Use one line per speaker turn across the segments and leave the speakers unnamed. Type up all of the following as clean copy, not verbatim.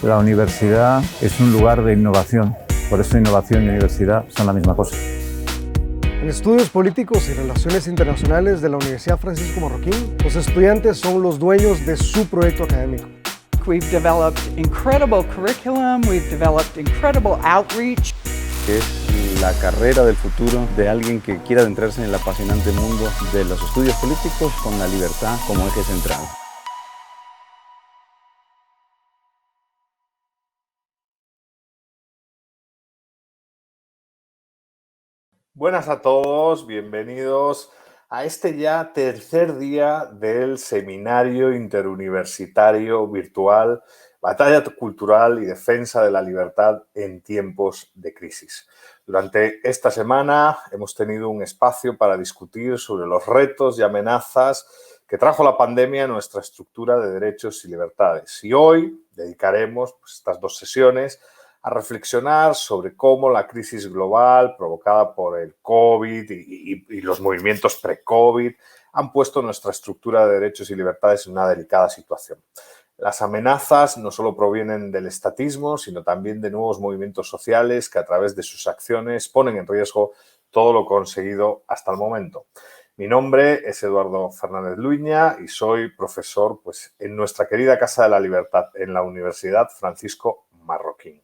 La universidad es un lugar de innovación, por eso innovación y universidad son la misma cosa.
En estudios políticos y relaciones internacionales de la Universidad Francisco Marroquín, los estudiantes son los dueños de su proyecto académico.
We've developed incredible curriculum, we've developed incredible outreach.
Es la carrera del futuro de alguien que quiera adentrarse en el apasionante mundo de los estudios políticos con la libertad como eje central.
Buenas a todos, bienvenidos a este ya tercer día del Seminario Interuniversitario Virtual Batalla Cultural y Defensa de la Libertad en tiempos de crisis. Durante esta semana hemos tenido un espacio para discutir sobre los retos y amenazas que trajo la pandemia a nuestra estructura de derechos y libertades. Y hoy dedicaremos estas dos sesiones a reflexionar sobre cómo la crisis global provocada por el COVID y los movimientos pre-COVID han puesto nuestra estructura de derechos y libertades en una delicada situación. Las amenazas no solo provienen del estatismo, sino también de nuevos movimientos sociales que a través de sus acciones ponen en riesgo todo lo conseguido hasta el momento. Mi nombre es Eduardo Fernández Luña y soy profesor en nuestra querida Casa de la Libertad en la Universidad Francisco Marroquín.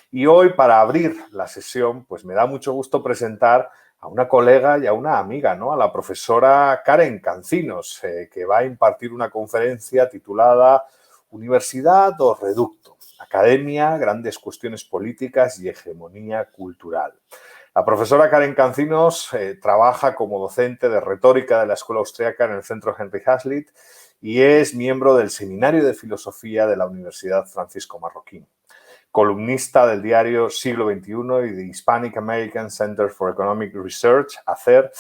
Y hoy, para abrir la sesión, me da mucho gusto presentar a una colega y a una amiga, ¿no? A la profesora Karen Cancinos, que va a impartir una conferencia titulada Universidad o Reducto, Academia, Grandes Cuestiones Políticas y Hegemonía Cultural. La profesora Karen Cancinos trabaja como docente de retórica de la Escuela Austriaca en el Centro Henry Hazlitt y es miembro del Seminario de Filosofía de la Universidad Francisco Marroquín. Columnista del diario Siglo XXI y de Hispanic American Center for Economic Research, ACER.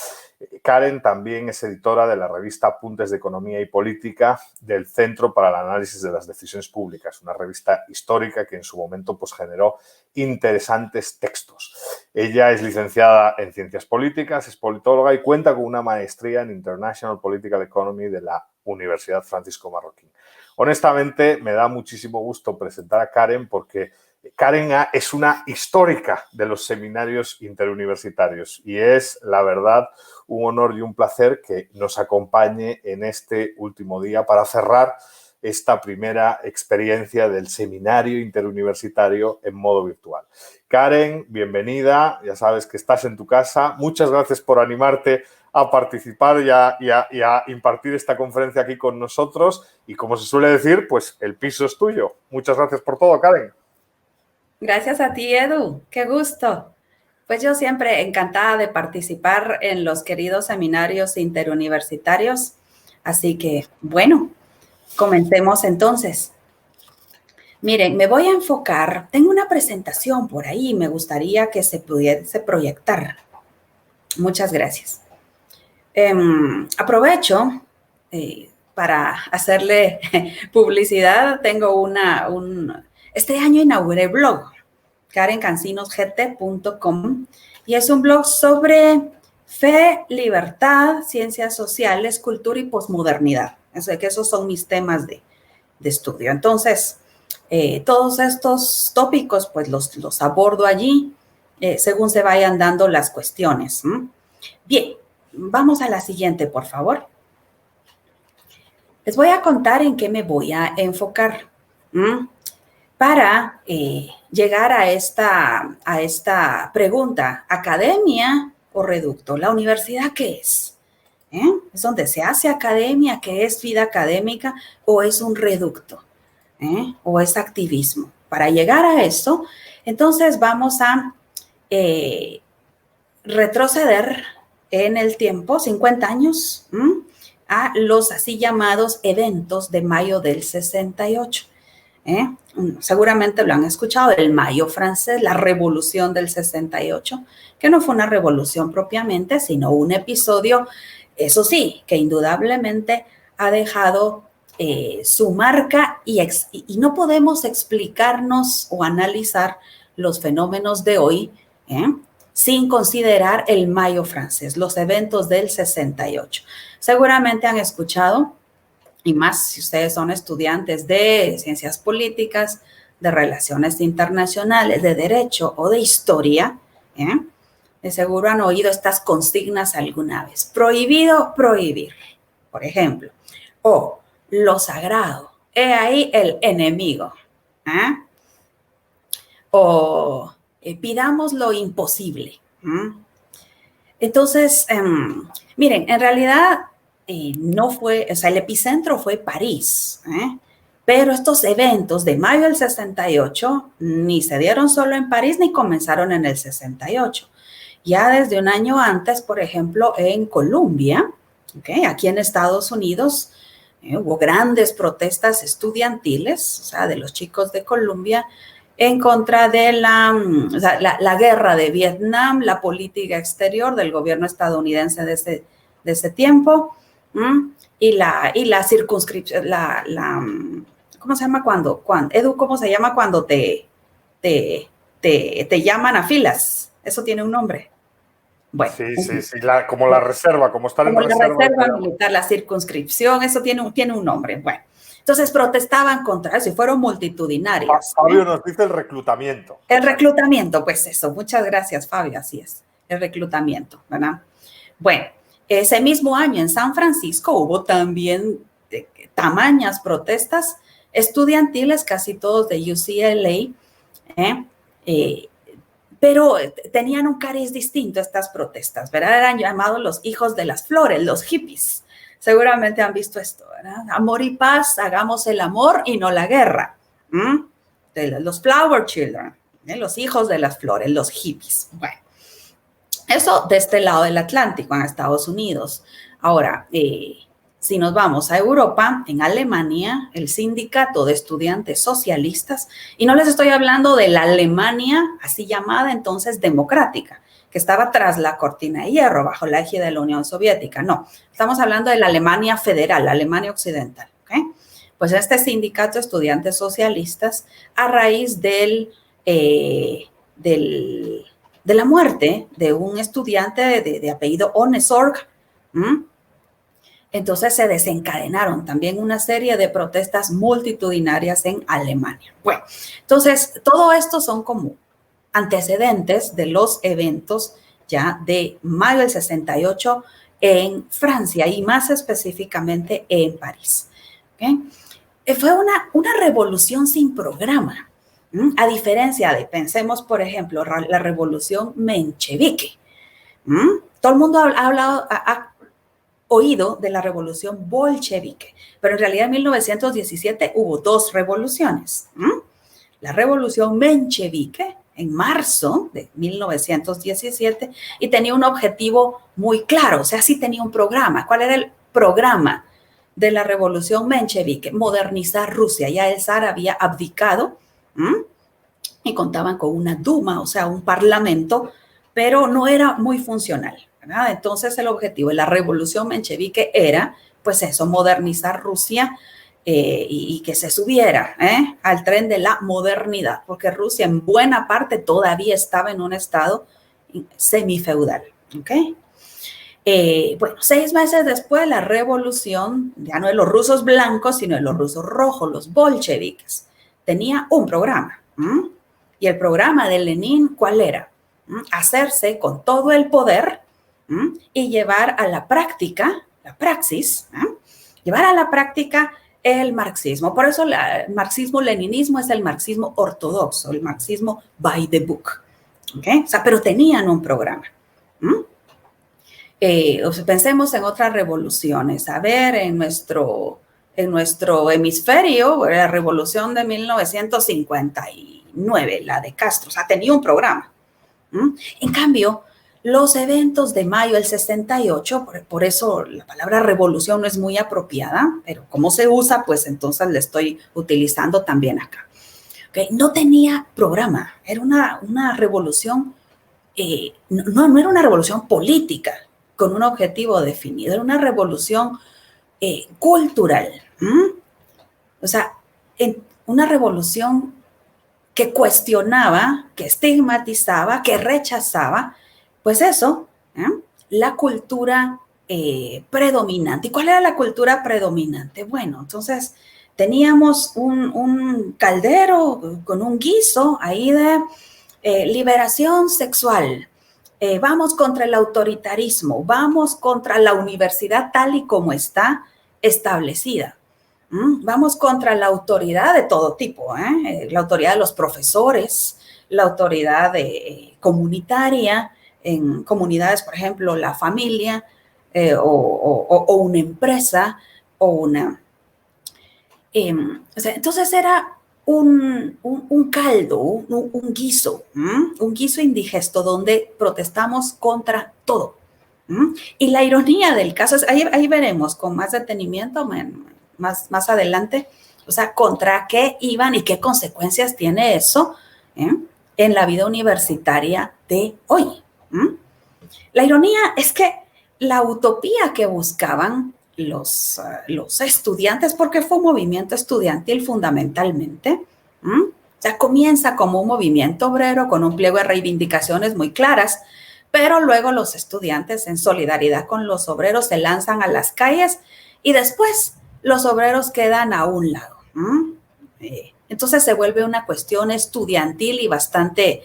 Karen también es editora de la revista Apuntes de Economía y Política del Centro para el Análisis de las Decisiones Públicas, una revista histórica que en su momento generó interesantes textos. Ella es licenciada en Ciencias Políticas, es politóloga y cuenta con una maestría en International Political Economy de la Universidad Francisco Marroquín. Honestamente, me da muchísimo gusto presentar a Karen porque Karen es una histórica de los seminarios interuniversitarios y es, la verdad, un honor y un placer que nos acompañe en este último día para cerrar esta primera experiencia del seminario interuniversitario en modo virtual. Karen, bienvenida, ya sabes que estás en tu casa. Muchas gracias por animarte a participar y a impartir esta conferencia aquí con nosotros. Y como se suele decir, el piso es tuyo. Muchas gracias por todo, Karen.
Gracias a ti, Edu. Qué gusto. Pues yo siempre encantada de participar en los queridos seminarios interuniversitarios. Así que, bueno, comencemos entonces. Miren, me voy a enfocar, tengo una presentación por ahí, me gustaría que se pudiese proyectar. Muchas gracias. Aprovecho para hacerle publicidad. Tengo este año inauguré blog, karencancinosgt.com, y es un blog sobre fe, libertad, ciencias sociales, cultura y posmodernidad. Esos son mis temas de estudio. Entonces, todos estos tópicos, los abordo allí según se vayan dando las cuestiones. Bien, vamos a la siguiente, por favor. Les voy a contar en qué me voy a enfocar para llegar a esta pregunta: ¿academia o reducto? ¿La universidad qué es? ¿Es donde se hace academia, que es vida académica, o es un reducto? ¿O es activismo? Para llegar a eso, entonces vamos a retroceder en el tiempo, 50 años, a los así llamados eventos de mayo del 68. Seguramente lo han escuchado, el Mayo francés, la revolución del 68, que no fue una revolución propiamente, sino un episodio, eso sí, que indudablemente ha dejado su marca y no podemos explicarnos o analizar los fenómenos de hoy sin considerar el Mayo francés, los eventos del 68. Seguramente han escuchado, y más si ustedes son estudiantes de ciencias políticas, de relaciones internacionales, de derecho o de historia, de seguro han oído estas consignas alguna vez. Prohibido prohibir, por ejemplo. O lo sagrado, he ahí el enemigo. O pidamos lo imposible. Entonces, miren, en realidad no fue, o sea, el epicentro fue París, pero estos eventos de mayo del 68 ni se dieron solo en París ni comenzaron en el 68. Ya desde un año antes, por ejemplo, en Colombia, aquí en Estados Unidos, hubo grandes protestas estudiantiles, o sea, de los chicos de Colombia, en contra de la guerra de Vietnam, la política exterior del gobierno estadounidense de ese tiempo, y la circunscripción, ¿cómo se llama cuando Edu, ¿cómo se llama cuando te llaman a filas? Eso tiene un nombre. Bueno,
sí, como la reserva, como estar
como
en
la reserva
militar.
militar, la circunscripción, eso tiene un nombre. Bueno, entonces protestaban contra eso y fueron multitudinarias.
Fabio nos dice el reclutamiento.
El reclutamiento, pues eso. Muchas gracias, Fabio, así es. El reclutamiento, ¿verdad? Bueno, ese mismo año en San Francisco hubo también tamañas protestas estudiantiles, casi todos de UCLA, pero tenían un cariz distinto estas protestas, ¿verdad? Eran llamados los hijos de las flores, los hippies. Seguramente han visto esto, ¿verdad? Amor y paz, hagamos el amor y no la guerra. Los flower children, los hijos de las flores, los hippies. Bueno, eso de este lado del Atlántico, en Estados Unidos. Ahora, si nos vamos a Europa, en Alemania, el sindicato de estudiantes socialistas, y no les estoy hablando de la Alemania así llamada entonces democrática, que estaba tras la cortina de hierro, bajo la égida de la Unión Soviética. No, estamos hablando de la Alemania federal, la Alemania occidental. Pues este sindicato de estudiantes socialistas, a raíz de la muerte de un estudiante de apellido Onesorg, entonces se desencadenaron también una serie de protestas multitudinarias en Alemania. Bueno, entonces todo esto son como antecedentes de los eventos ya de mayo del 68 en Francia y más específicamente en París. Fue una revolución sin programa, a diferencia de, pensemos por ejemplo, la revolución menchevique. Todo el mundo ha oído de la revolución bolchevique, pero en realidad en 1917 hubo dos revoluciones. La revolución menchevique en marzo de 1917 y tenía un objetivo muy claro, o sea, sí tenía un programa. ¿Cuál era el programa de la revolución menchevique? Modernizar Rusia. Ya el zar había abdicado y contaban con una Duma, o sea, un parlamento, pero no era muy funcional, ¿verdad? Entonces el objetivo de la revolución menchevique era, pues eso, modernizar Rusia y que se subiera al tren de la modernidad, porque Rusia en buena parte todavía estaba en un estado semifeudal, bueno, 6 meses después, la revolución, ya no de los rusos blancos, sino de los rusos rojos, los bolcheviques, tenía un programa. Y el programa de Lenin, ¿cuál era? Hacerse con todo el poder y llevar a la práctica, la praxis, llevar a la práctica el marxismo. Por eso el marxismo-leninismo es el marxismo ortodoxo, el marxismo by the book. O sea, pero tenían un programa. Pensemos en otras revoluciones. A ver, en nuestro hemisferio, la revolución de 1959, la de Castro, o sea, tenía un programa. En cambio, los eventos de mayo del 68, por eso la palabra revolución no es muy apropiada, pero como se usa, pues entonces la estoy utilizando también acá. No tenía programa, era una revolución, no era una revolución política con un objetivo definido, era una revolución cultural. O sea, una revolución que cuestionaba, que estigmatizaba, que rechazaba, pues eso, la cultura predominante. ¿Y cuál era la cultura predominante? Bueno, entonces teníamos un caldero con un guiso ahí de liberación sexual. Vamos contra el autoritarismo, vamos contra la universidad tal y como está establecida. Vamos contra la autoridad de todo tipo, la autoridad de los profesores, la autoridad comunitaria, en comunidades, por ejemplo, la familia o una empresa o una... entonces era un caldo, un guiso indigesto donde protestamos contra todo. Y la ironía del caso es, ahí veremos con más detenimiento más adelante, o sea, contra qué iban y qué consecuencias tiene eso en la vida universitaria de hoy. La ironía es que la utopía que buscaban los estudiantes, porque fue un movimiento estudiantil fundamentalmente, o sea, comienza como un movimiento obrero con un pliego de reivindicaciones muy claras, pero luego los estudiantes, en solidaridad con los obreros, se lanzan a las calles y después los obreros quedan a un lado. Entonces se vuelve una cuestión estudiantil y bastante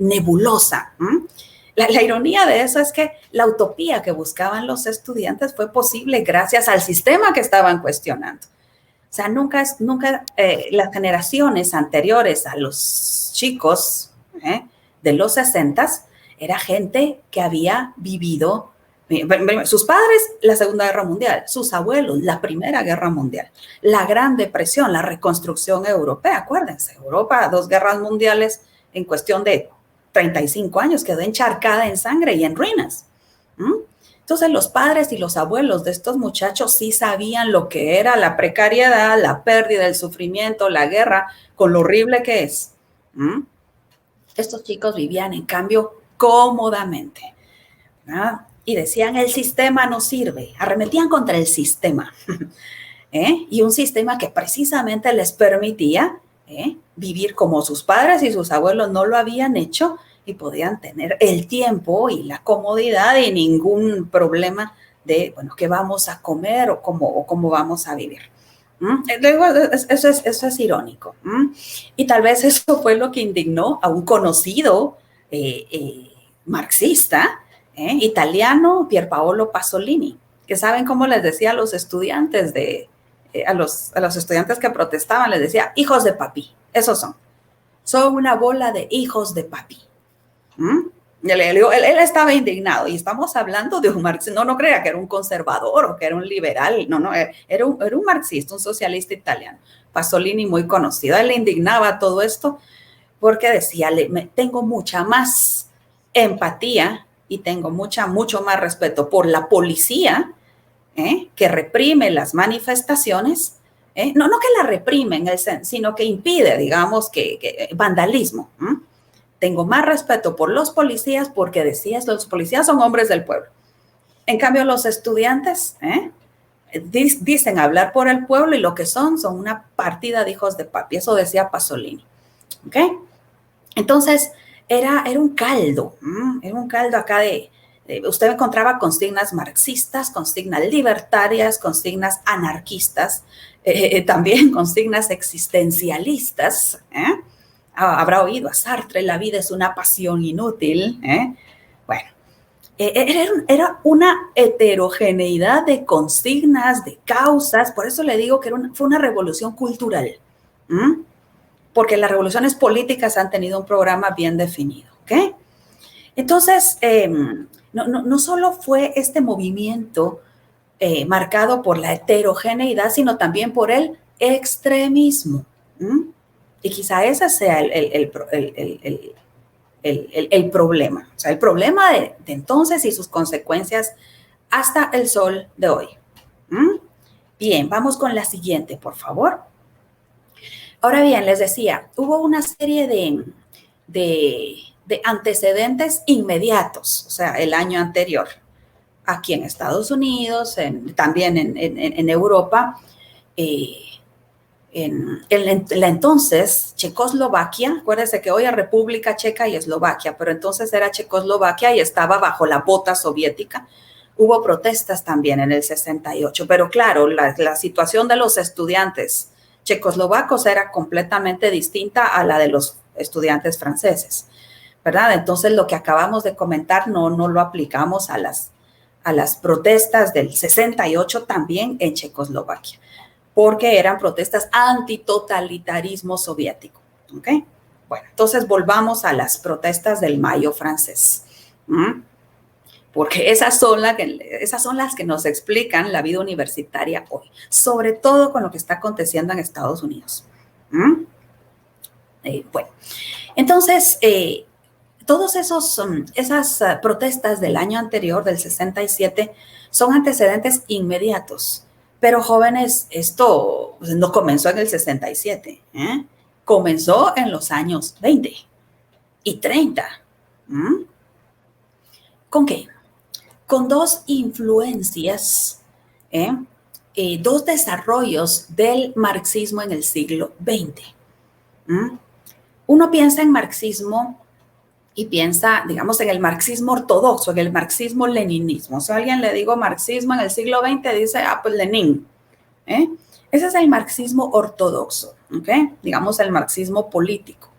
nebulosa. La ironía de eso es que la utopía que buscaban los estudiantes fue posible gracias al sistema que estaban cuestionando. O sea, nunca las generaciones anteriores a los chicos de los 60s era gente que había vivido, sus padres, la Segunda Guerra Mundial, sus abuelos, la Primera Guerra Mundial, la Gran Depresión, la reconstrucción europea. Acuérdense, Europa, 2 guerras mundiales en cuestión de 35 años, quedó encharcada en sangre y en ruinas. Entonces los padres y los abuelos de estos muchachos sí sabían lo que era la precariedad, la pérdida, el sufrimiento, la guerra, con lo horrible que es. Estos chicos vivían, en cambio, cómodamente. Y decían, el sistema no sirve. Arremetían contra el sistema. Y un sistema que precisamente les permitía vivir como sus padres y sus abuelos no lo habían hecho y podían tener el tiempo y la comodidad y ningún problema de, bueno, qué vamos a comer o cómo vamos a vivir. Luego, eso es irónico. Y tal vez eso fue lo que indignó a un conocido marxista italiano, Pierpaolo Pasolini, que saben cómo les decía a los estudiantes a los estudiantes que protestaban, les decía, hijos de papi, esos son una bola de hijos de papi. Él estaba indignado y estamos hablando de un marxista, no crea que era un conservador o que era un liberal, no, era un marxista, un socialista italiano, Pasolini muy conocido. Él le indignaba todo esto porque decía, tengo mucha más empatía y tengo mucho más respeto por la policía que reprime las manifestaciones, no que la reprime sino que impide, digamos, que vandalismo. Tengo más respeto por los policías porque decías, los policías son hombres del pueblo. En cambio, los estudiantes dicen hablar por el pueblo y lo que son una partida de hijos de papi. Eso decía Pasolini. ¿Ok? Entonces, era un caldo acá usted encontraba consignas marxistas, consignas libertarias, consignas anarquistas, también consignas existencialistas. Habrá oído a Sartre, la vida es una pasión inútil. Bueno, era una heterogeneidad de consignas, de causas. Por eso le digo que fue una revolución cultural. Porque las revoluciones políticas han tenido un programa bien definido. ¿Ok? Entonces, no solo fue este movimiento marcado por la heterogeneidad, sino también por el extremismo. Y quizá ese sea el problema. O sea, el problema de entonces y sus consecuencias hasta el sol de hoy. Bien, vamos con la siguiente, por favor. Ahora bien, les decía, hubo una serie de antecedentes inmediatos, o sea, el año anterior, aquí en Estados Unidos, también en Europa, en la entonces Checoslovaquia. Acuérdense que hoy es República Checa y Eslovaquia, pero entonces era Checoslovaquia y estaba bajo la bota soviética. hubo protestas también en el 68, pero claro, la situación de los estudiantes checoslovacos era completamente distinta a la de los estudiantes franceses, ¿verdad? Entonces lo que acabamos de comentar no lo aplicamos a las protestas del 68 también en Checoslovaquia, porque eran protestas antitotalitarismo soviético, ¿ok? Bueno, entonces volvamos a las protestas del Mayo francés, porque esas son las que nos explican la vida universitaria hoy, sobre todo con lo que está aconteciendo en Estados Unidos. Bueno, entonces, todas esas protestas del año anterior, del 67, son antecedentes inmediatos. Pero jóvenes, esto no comenzó en el 67, comenzó en los años 20 y 30. ¿Con qué? Con dos influencias, dos desarrollos del marxismo en el siglo XX. Uno piensa en marxismo y piensa, digamos, en el marxismo ortodoxo, en el marxismo-leninismo. Si a alguien le digo marxismo en el siglo XX, dice, pues Lenin. Ese es el marxismo ortodoxo, ¿ok? Digamos, el marxismo político.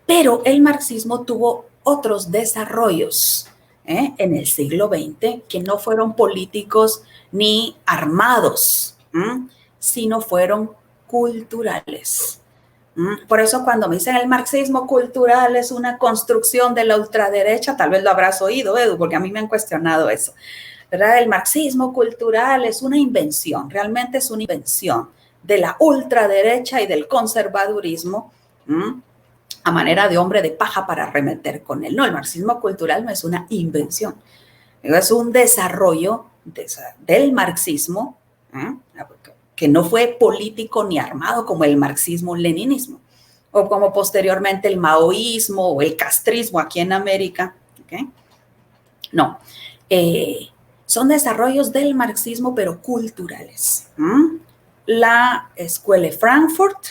Pero el marxismo tuvo otros desarrollos en el siglo XX que no fueron políticos ni armados, sino fueron culturales. Por eso cuando me dicen el marxismo cultural es una construcción de la ultraderecha, tal vez lo habrás oído, Edu, porque a mí me han cuestionado eso, ¿verdad? El marxismo cultural es una invención, realmente es una invención de la ultraderecha y del conservadurismo, a manera de hombre de paja para arremeter con él. No, el marxismo cultural no es una invención, es un desarrollo del marxismo, que no fue político ni armado como el marxismo-leninismo, o como posteriormente el maoísmo o el castrismo aquí en América. ¿Okay? No, son desarrollos del marxismo, pero culturales. La Escuela de Frankfurt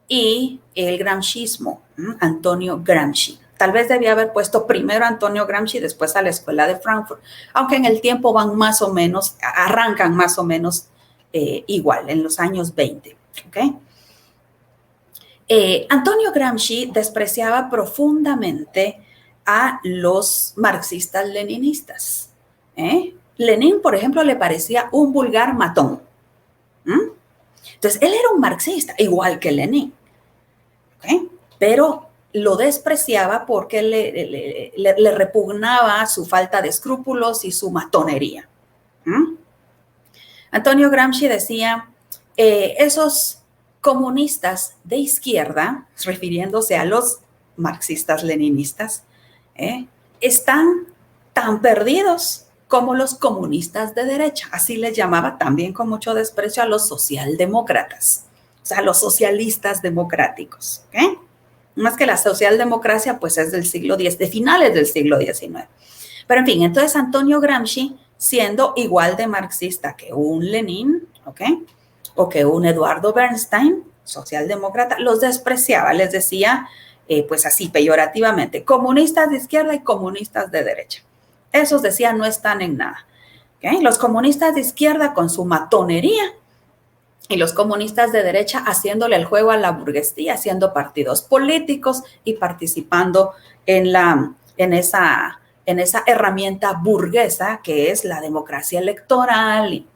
y el gramscismo, Antonio Gramsci. Tal vez debía haber puesto primero a Antonio Gramsci, después a la Escuela de Frankfurt, aunque en el tiempo van más o menos, arrancan más o menos igual, en los años 20. ¿Okay? Antonio Gramsci despreciaba profundamente a los marxistas-leninistas. Lenin, por ejemplo, le parecía un vulgar matón. Entonces, él era un marxista, igual que Lenin, ¿okay? Pero lo despreciaba porque le repugnaba su falta de escrúpulos y su matonería. Antonio Gramsci decía, esos comunistas de izquierda, refiriéndose a los marxistas-leninistas, están tan perdidos como los comunistas de derecha. Así les llamaba también con mucho desprecio a los socialdemócratas, o sea, los socialistas democráticos. ¿Okay? Más que la socialdemocracia, pues es del siglo X, de finales del siglo XIX. Pero en fin, entonces Antonio Gramsci, siendo igual de marxista que un Lenin, ¿okay? O que un Eduardo Bernstein, socialdemócrata, los despreciaba, les decía, pues así, peyorativamente, comunistas de izquierda y comunistas de derecha. Esos decían no están en nada. ¿Okay? Los comunistas de izquierda con su matonería y los comunistas de derecha haciéndole el juego a la burguesía, haciendo partidos políticos y participando en esa herramienta burguesa que es la democracia electoral.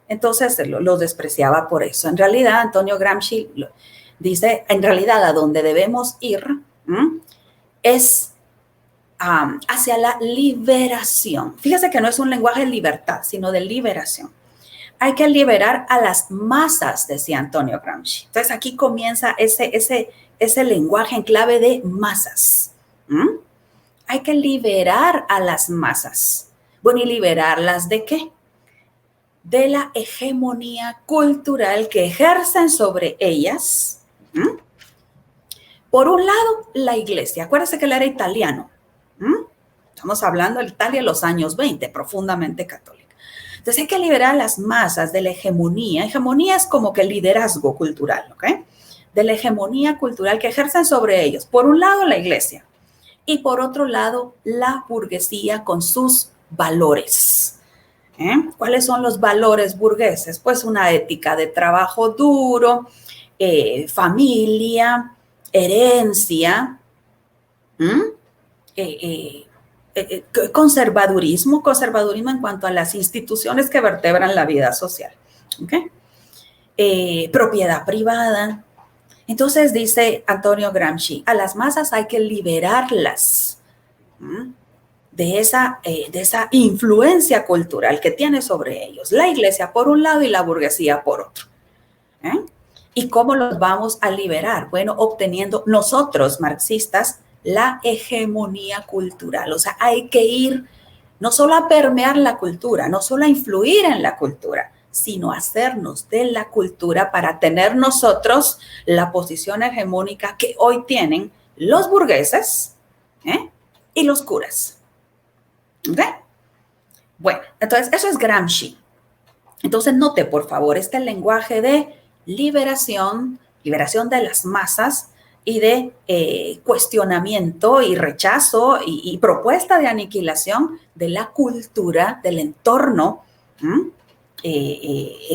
Entonces lo despreciaba por eso. En realidad, Antonio Gramsci dice, en realidad a donde debemos ir es hacia la liberación. Fíjese que no es un lenguaje de libertad, sino de liberación. Hay que liberar a las masas, decía Antonio Gramsci. Entonces aquí comienza ese lenguaje en clave de masas. Hay que liberar a las masas. Bueno, ¿y liberarlas de qué? De la hegemonía cultural que ejercen sobre ellas. Por un lado, la iglesia. Acuérdense que él era italiano. Estamos hablando de Italia en los años 20, profundamente católica. Entonces hay que liberar a las masas de la hegemonía. Hegemonía es como que el liderazgo cultural, ¿ok? De la hegemonía cultural que ejercen sobre ellos. Por un lado, la iglesia. y por otro lado, la burguesía con sus valores. ¿Cuáles son los valores burgueses? Pues una ética de trabajo duro, familia, herencia, conservadurismo en cuanto a las instituciones que vertebran la vida social, propiedad privada. Entonces dice Antonio Gramsci, a las masas hay que liberarlas de esa influencia cultural que tiene sobre ellos la iglesia por un lado y la burguesía por otro. ¿Y cómo los vamos a liberar? Bueno, obteniendo nosotros, marxistas, la hegemonía cultural. O sea, hay que ir no solo a permear la cultura, no solo a influir en la cultura, sino hacernos de la cultura para tener nosotros la posición hegemónica que hoy tienen los burgueses y los curas. Bueno, entonces eso es Gramsci. Entonces note, por favor, este lenguaje de liberación de las masas y de cuestionamiento y rechazo y propuesta de aniquilación de la cultura, del entorno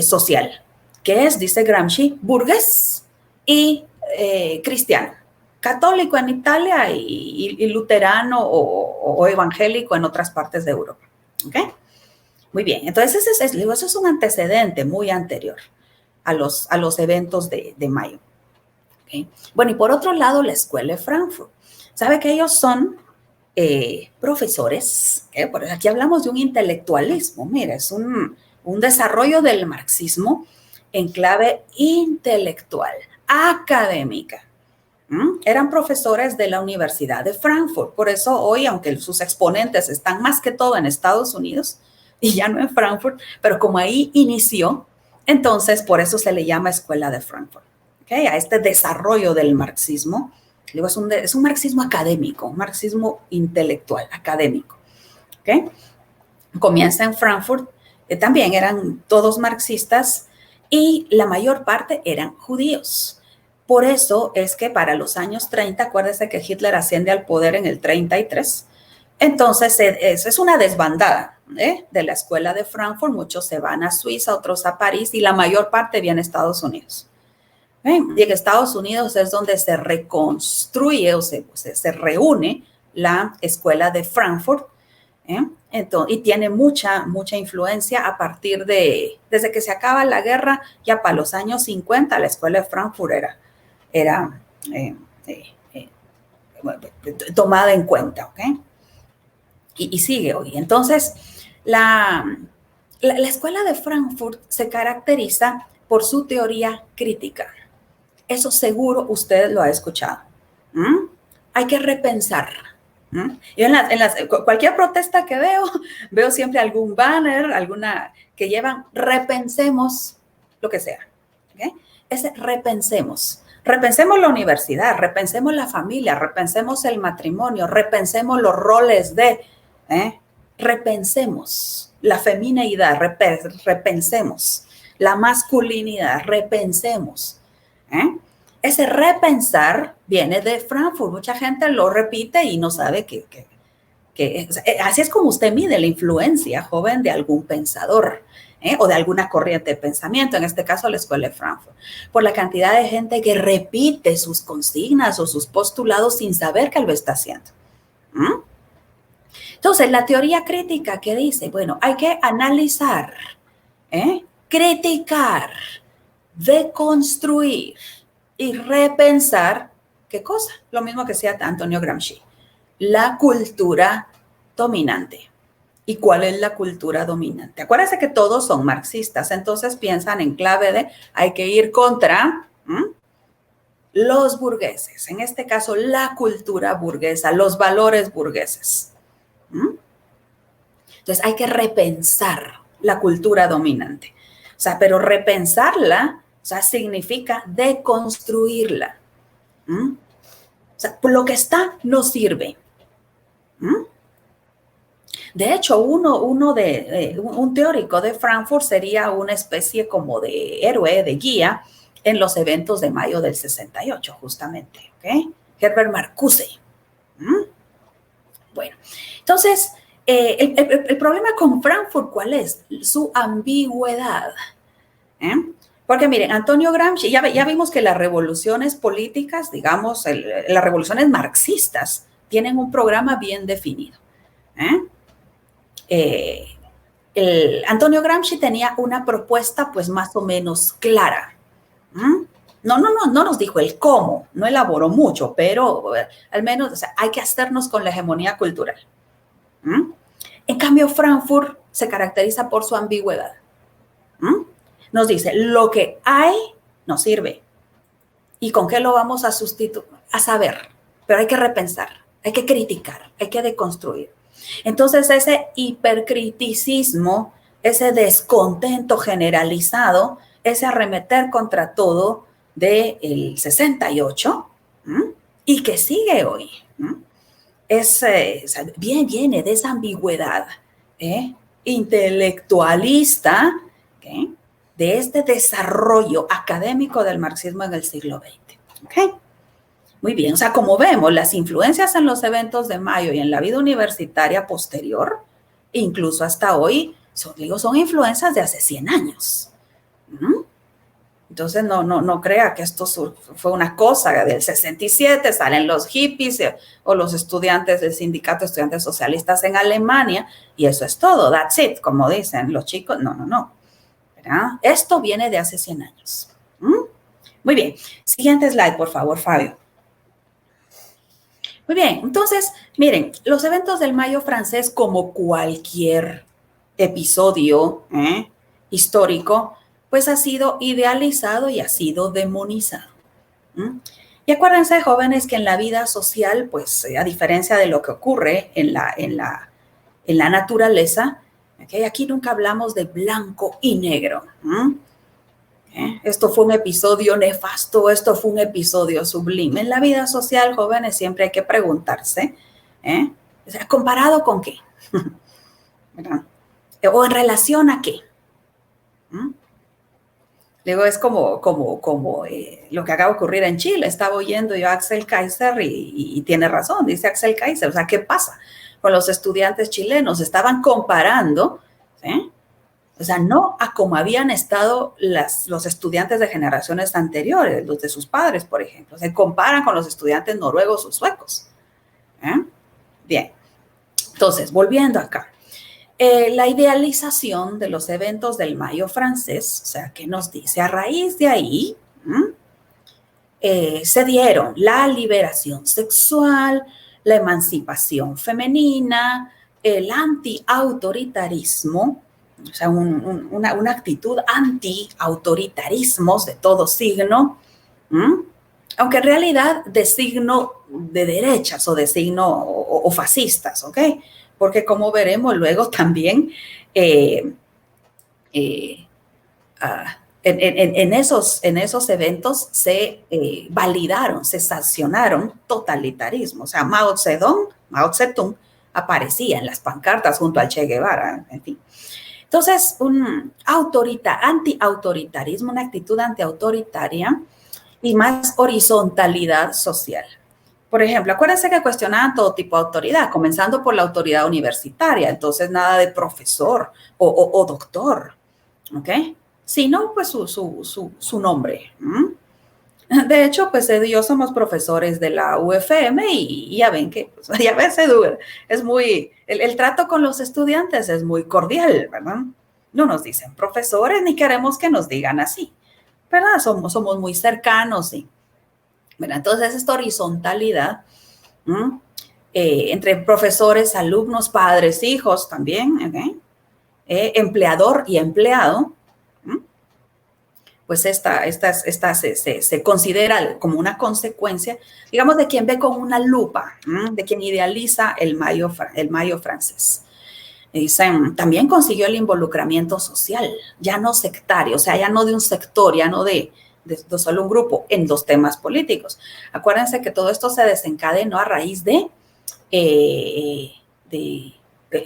social, que es, dice Gramsci, burgués y cristiano, católico en Italia y luterano o evangélico en otras partes de Europa. Muy bien, entonces eso es un antecedente muy anterior a los eventos de mayo. Bueno, y por otro lado, la Escuela de Frankfurt. ¿Sabe que ellos son profesores? Porque aquí hablamos de un intelectualismo. Mira, es un desarrollo del marxismo en clave intelectual, académica. Eran profesores de la Universidad de Frankfurt. Por eso hoy, aunque sus exponentes están más que todo en Estados Unidos y ya no en Frankfurt, pero como ahí inició, entonces por eso se le llama Escuela de Frankfurt. A este desarrollo del marxismo, digo, es un marxismo académico, un marxismo intelectual, académico. Comienza en Frankfurt, también eran todos marxistas y la mayor parte eran judíos. Por eso es que para los años 30, acuérdense que Hitler asciende al poder en el 33, entonces es una desbandada de la Escuela de Frankfurt. Muchos se van a Suiza, otros a París y la mayor parte viene a Estados Unidos. Y en Estados Unidos es donde se reconstruye o se reúne la Escuela de Frankfurt, entonces, y tiene mucha influencia a partir desde que se acaba la guerra, ya para los años 50, la Escuela de Frankfurt era tomada en cuenta, y sigue hoy. Entonces, la Escuela de Frankfurt se caracteriza por su teoría crítica. Eso seguro usted lo ha escuchado. Hay que repensar. Yo en cualquier protesta que veo siempre algún banner, alguna que llevan repensemos lo que sea. Ese repensemos. Repensemos la universidad, repensemos la familia, repensemos el matrimonio, repensemos los roles repensemos la femineidad, repensemos la masculinidad, repensemos. Ese repensar viene de Frankfurt. Mucha gente lo repite y no sabe que así es como usted mide la influencia, joven, de algún pensador o de alguna corriente de pensamiento, en este caso la Escuela de Frankfurt, por la cantidad de gente que repite sus consignas o sus postulados sin saber que lo está haciendo. Entonces, la teoría crítica que dice, bueno, hay que analizar, criticar, deconstruir y repensar, ¿qué cosa? Lo mismo que decía Antonio Gramsci, la cultura dominante. ¿Y cuál es la cultura dominante? Acuérdense que todos son marxistas, entonces piensan en clave de hay que ir contra los burgueses, en este caso la cultura burguesa, los valores burgueses. Entonces hay que repensar la cultura dominante. O sea, pero repensarla, o sea, significa deconstruirla. O sea, lo que está no sirve. De hecho, un teórico de Frankfurt sería una especie como de héroe, de guía en los eventos de mayo del 68, justamente. Herbert Marcuse. Bueno, entonces, el problema con Frankfurt, ¿cuál es? Su ambigüedad. Porque miren, Antonio Gramsci, ya vimos que las revoluciones políticas, digamos, las revoluciones marxistas, tienen un programa bien definido. Antonio Gramsci tenía una propuesta pues más o menos clara. No nos dijo el cómo, no elaboró mucho, pero al menos, o sea, hay que hacernos con la hegemonía cultural. En cambio, Frankfurt se caracteriza por su ambigüedad. Nos dice, lo que hay no sirve. ¿Y con qué lo vamos a sustituir? A saber, pero hay que repensar, hay que criticar, hay que deconstruir. Entonces, ese hipercriticismo, ese descontento generalizado, ese arremeter contra todo del 68 y que sigue hoy, viene de esa ambigüedad intelectualista, de este desarrollo académico del marxismo en el siglo XX. Muy bien, o sea, como vemos, las influencias en los eventos de mayo y en la vida universitaria posterior, incluso hasta hoy, son influencias de hace 100 años. Entonces, no crea que esto fue una cosa del 67, salen los hippies o los estudiantes del sindicato de estudiantes socialistas en Alemania y eso es todo, that's it, como dicen los chicos. No. ¿Verdad? Esto viene de hace 100 años. Muy bien, siguiente slide, por favor, Fabio. Muy bien, entonces, miren, los eventos del Mayo francés, como cualquier episodio histórico, pues ha sido idealizado y ha sido demonizado. Y acuérdense, jóvenes, que en la vida social, pues a diferencia de lo que ocurre en la naturaleza, aquí nunca hablamos de blanco y negro. Esto fue un episodio nefasto, esto fue un episodio sublime. En la vida social, jóvenes, siempre hay que preguntarse, o sea, ¿comparado con qué? ¿Verdad? ¿O en relación a qué? Luego es como lo que acaba de ocurrir en Chile. Estaba oyendo yo a Axel Kaiser y tiene razón, dice Axel Kaiser. O sea, ¿qué pasa con los estudiantes chilenos? Estaban comparando, o sea, no a cómo habían estado los estudiantes de generaciones anteriores, los de sus padres, por ejemplo. Se comparan con los estudiantes noruegos o suecos. Bien, entonces, volviendo acá. La idealización de los eventos del Mayo francés, o sea, ¿qué nos dice? A raíz de ahí se dieron la liberación sexual, la emancipación femenina, el anti-autoritarismo, o sea, una actitud anti-autoritarismos de todo signo, aunque en realidad de signo de derechas o de signo o fascistas, ¿ok? Porque como veremos luego también en esos eventos se validaron, se sancionaron totalitarismo. O sea, Mao Zedong aparecía en las pancartas junto al Che Guevara, en fin. Entonces, un anti-autoritarismo, una actitud antiautoritaria y más horizontalidad social. Por ejemplo, acuérdense que cuestionaban todo tipo de autoridad, comenzando por la autoridad universitaria, entonces nada de profesor o doctor, ¿ok? Sino pues su nombre. De hecho, pues yo somos profesores de la UFM y ya ven que, pues, ya ves, Edu, es muy, el trato con los estudiantes es muy cordial, ¿verdad? No nos dicen profesores ni queremos que nos digan así, ¿verdad? Somos muy cercanos, sí. Bueno, entonces esta horizontalidad entre profesores, alumnos, padres, hijos también, ¿okay? Empleador y empleado, pues esta se considera como una consecuencia, digamos, de quien ve con una lupa, de quien idealiza el Mayo francés. Dicen, también consiguió el involucramiento social, ya no sectario, o sea, ya no de un sector, ya no de solo un grupo en los temas políticos. Acuérdense que todo esto se desencadenó a raíz de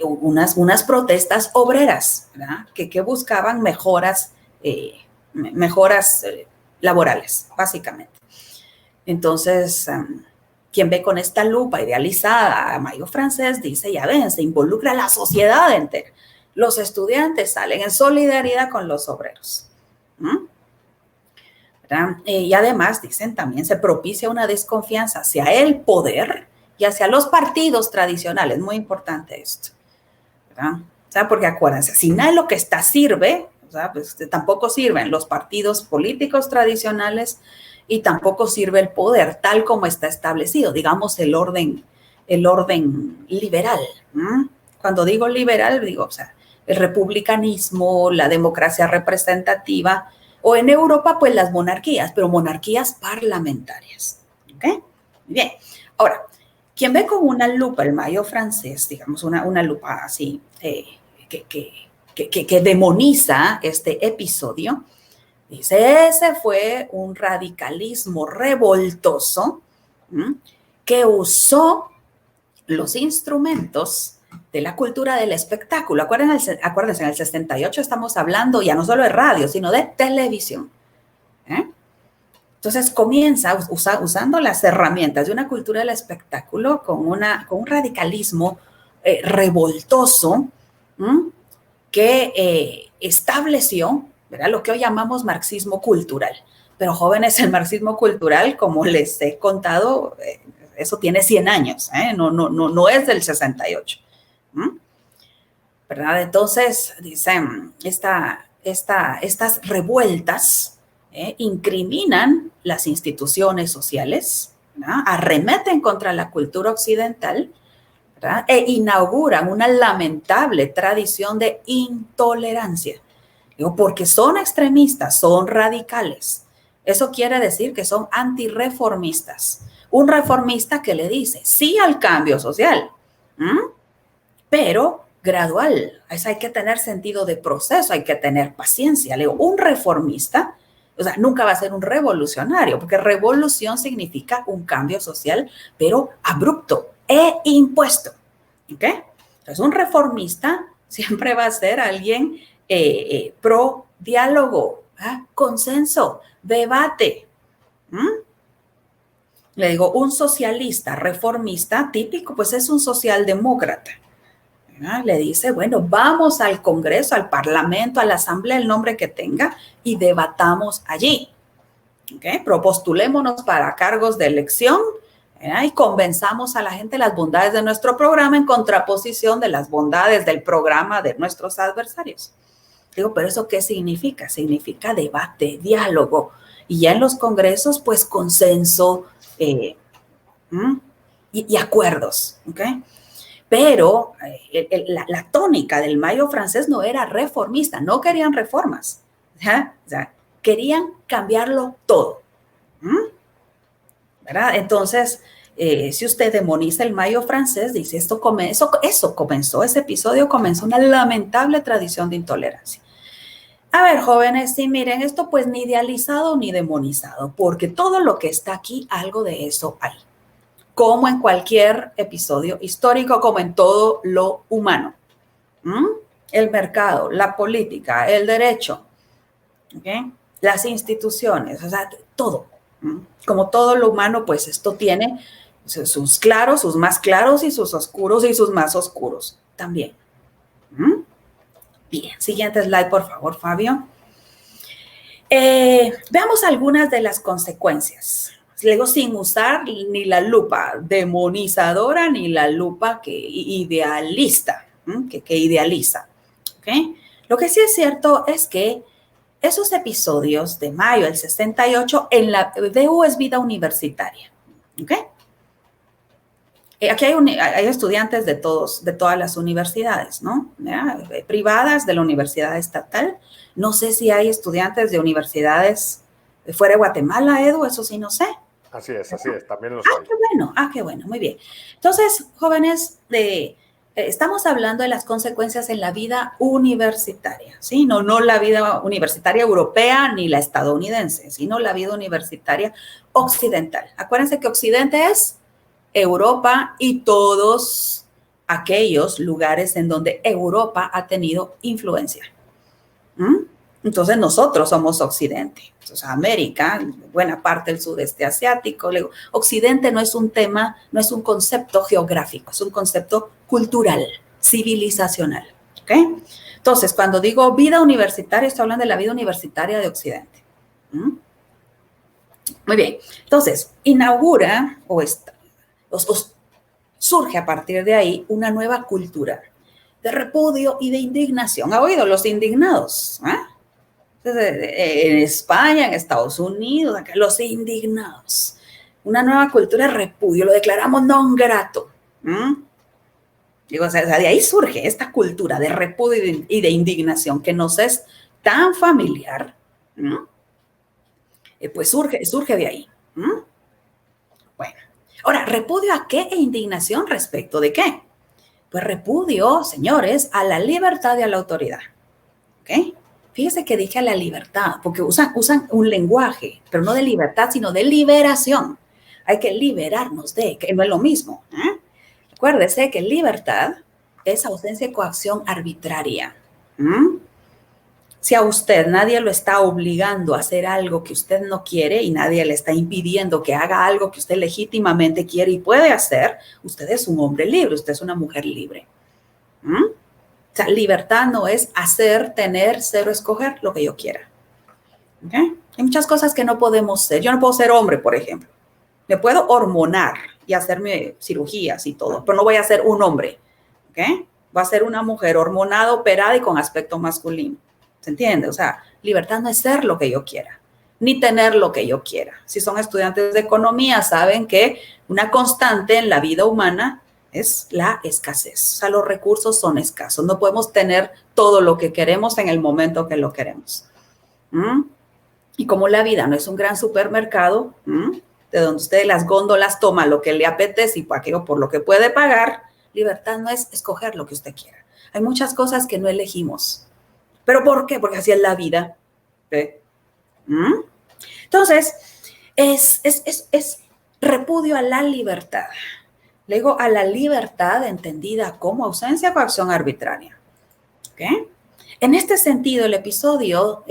unas protestas obreras, ¿verdad? Que buscaban mejoras laborales, básicamente. Entonces, Quien ve con esta lupa idealizada a Mayo Francés dice, ya ven, se involucra la sociedad entera. Los estudiantes salen en solidaridad con los obreros. Y además, dicen, también se propicia una desconfianza hacia el poder y hacia los partidos tradicionales. Muy importante esto, ¿verdad? O sea, porque acuérdense, si nada de lo que está sirve, o sea, pues tampoco sirven los partidos políticos tradicionales y tampoco sirve el poder tal como está establecido, digamos el orden liberal. Cuando digo liberal, digo, o sea, el republicanismo, la democracia representativa, o en Europa, pues las monarquías, pero monarquías parlamentarias. ¿Ok? Bien. Ahora, quien ve con una lupa el Mayo francés, digamos, una lupa así, que demoniza este episodio, dice, ese fue un radicalismo revoltoso que usó los instrumentos de la cultura del espectáculo. Acuérdense, en el 68 estamos hablando ya no solo de radio, sino de televisión. Entonces comienza usando las herramientas de una cultura del espectáculo con un radicalismo revoltoso que estableció, ¿verdad?, lo que hoy llamamos marxismo cultural. Pero jóvenes, el marxismo cultural, como les he contado, eso tiene 100 años, no es del 68. ¿Verdad? Entonces, dicen, estas revueltas incriminan las instituciones sociales, ¿verdad?, arremeten contra la cultura occidental, ¿verdad?, e inauguran una lamentable tradición de intolerancia. Digo, porque son extremistas, son radicales. Eso quiere decir que son antirreformistas. Un reformista que le dice sí al cambio social, pero gradual. Eso hay que tener sentido de proceso, hay que tener paciencia. Le digo, un reformista, o sea, nunca va a ser un revolucionario, porque revolución significa un cambio social, pero abrupto e impuesto. ¿Ok? Entonces, un reformista siempre va a ser alguien pro diálogo, consenso, debate. Le digo, un socialista reformista típico, pues es un socialdemócrata. Le dice, bueno, vamos al Congreso, al Parlamento, a la Asamblea, el nombre que tenga, y debatamos allí. ¿Okay? Propostulémonos para cargos de elección, y convenzamos a la gente de las bondades de nuestro programa en contraposición de las bondades del programa de nuestros adversarios. Digo, pero ¿eso qué significa? Significa debate, diálogo, y ya en los congresos, pues consenso y acuerdos. ¿Okay? Pero la tónica del Mayo francés no era reformista, no querían reformas, o sea, querían cambiarlo todo. ¿Verdad? Entonces, si usted demoniza el Mayo francés, dice, eso comenzó, ese episodio comenzó una lamentable tradición de intolerancia. A ver, jóvenes, sí, miren, esto pues ni idealizado ni demonizado, porque todo lo que está aquí, algo de eso hay. Como en cualquier episodio histórico, como en todo lo humano. El mercado, la política, el derecho, ¿okay?, las instituciones, o sea, todo. Como todo lo humano, pues esto tiene sus claros, sus más claros, y sus oscuros y sus más oscuros también. Bien, siguiente slide, por favor, Fabio. Veamos algunas de las consecuencias. Luego, sin usar ni la lupa demonizadora ni la lupa que idealista, que idealiza. ¿Okay? Lo que sí es cierto es que esos episodios de mayo del 68 en la VU es vida universitaria. ¿Okay? Aquí hay estudiantes de todas las universidades, ¿no? Privadas, de la universidad estatal. No sé si hay estudiantes de universidades fuera de Guatemala, Edu, eso sí no sé.
Así es, también lo hay.
Qué bueno, muy bien. Entonces, jóvenes, estamos hablando de las consecuencias en la vida universitaria, ¿sí? No la vida universitaria europea ni la estadounidense, sino la vida universitaria occidental. Acuérdense que Occidente es Europa y todos aquellos lugares en donde Europa ha tenido influencia. Entonces nosotros somos Occidente. Entonces América, buena parte del sudeste asiático. Occidente no es un tema, no es un concepto geográfico, es un concepto cultural, civilizacional. ¿Ok? Entonces, cuando digo vida universitaria, estoy hablando de la vida universitaria de Occidente. Muy bien. Entonces, inaugura surge a partir de ahí una nueva cultura de repudio y de indignación. ¿Ha oído los indignados? En España, en Estados Unidos, acá, los indignados. Una nueva cultura de repudio, lo declaramos non grato. Digo, o sea, de ahí surge esta cultura de repudio y de indignación que nos es tan familiar, pues surge de ahí. Bueno, ahora, ¿repudio a qué e indignación respecto de qué? Pues repudio, señores, a la libertad y a la autoridad. ¿Ok? Fíjese que dije a la libertad, porque usan un lenguaje, pero no de libertad, sino de liberación. Hay que liberarnos de, que no es lo mismo. Acuérdese que libertad es ausencia de coacción arbitraria. Si a usted nadie lo está obligando a hacer algo que usted no quiere y nadie le está impidiendo que haga algo que usted legítimamente quiere y puede hacer, usted es un hombre libre, usted es una mujer libre. O sea, libertad no es hacer, tener, ser o escoger lo que yo quiera. ¿Okay? Hay muchas cosas que no podemos ser. Yo no puedo ser hombre, por ejemplo. Me puedo hormonar y hacerme cirugías y todo, pero no voy a ser un hombre. ¿Okay? Voy a ser una mujer hormonada, operada y con aspecto masculino. ¿Se entiende? O sea, libertad no es ser lo que yo quiera, ni tener lo que yo quiera. Si son estudiantes de economía, saben que una constante en la vida humana es la escasez. O sea, los recursos son escasos. No podemos tener todo lo que queremos en el momento que lo queremos. Y como la vida no es un gran supermercado, de donde usted las góndolas toma lo que le apetece y por lo que puede pagar, libertad no es escoger lo que usted quiera. Hay muchas cosas que no elegimos. ¿Pero por qué? Porque así es la vida. Entonces, es repudio a la libertad. Le digo a la libertad entendida como ausencia de coacción arbitraria. ¿Okay? En este sentido, el episodio,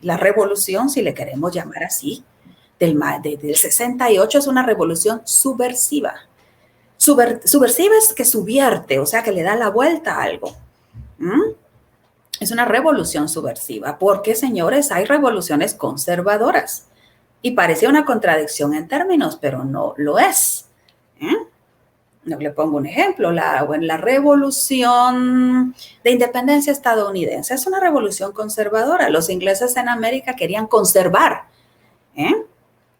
la revolución, si le queremos llamar así, del 68 es una revolución subversiva. Subversiva es que subvierte, o sea, que le da la vuelta a algo. Es una revolución subversiva porque, señores, hay revoluciones conservadoras. Y parecía una contradicción en términos, pero no lo es. Le pongo un ejemplo, la revolución de independencia estadounidense es una revolución conservadora. Los ingleses en América querían conservar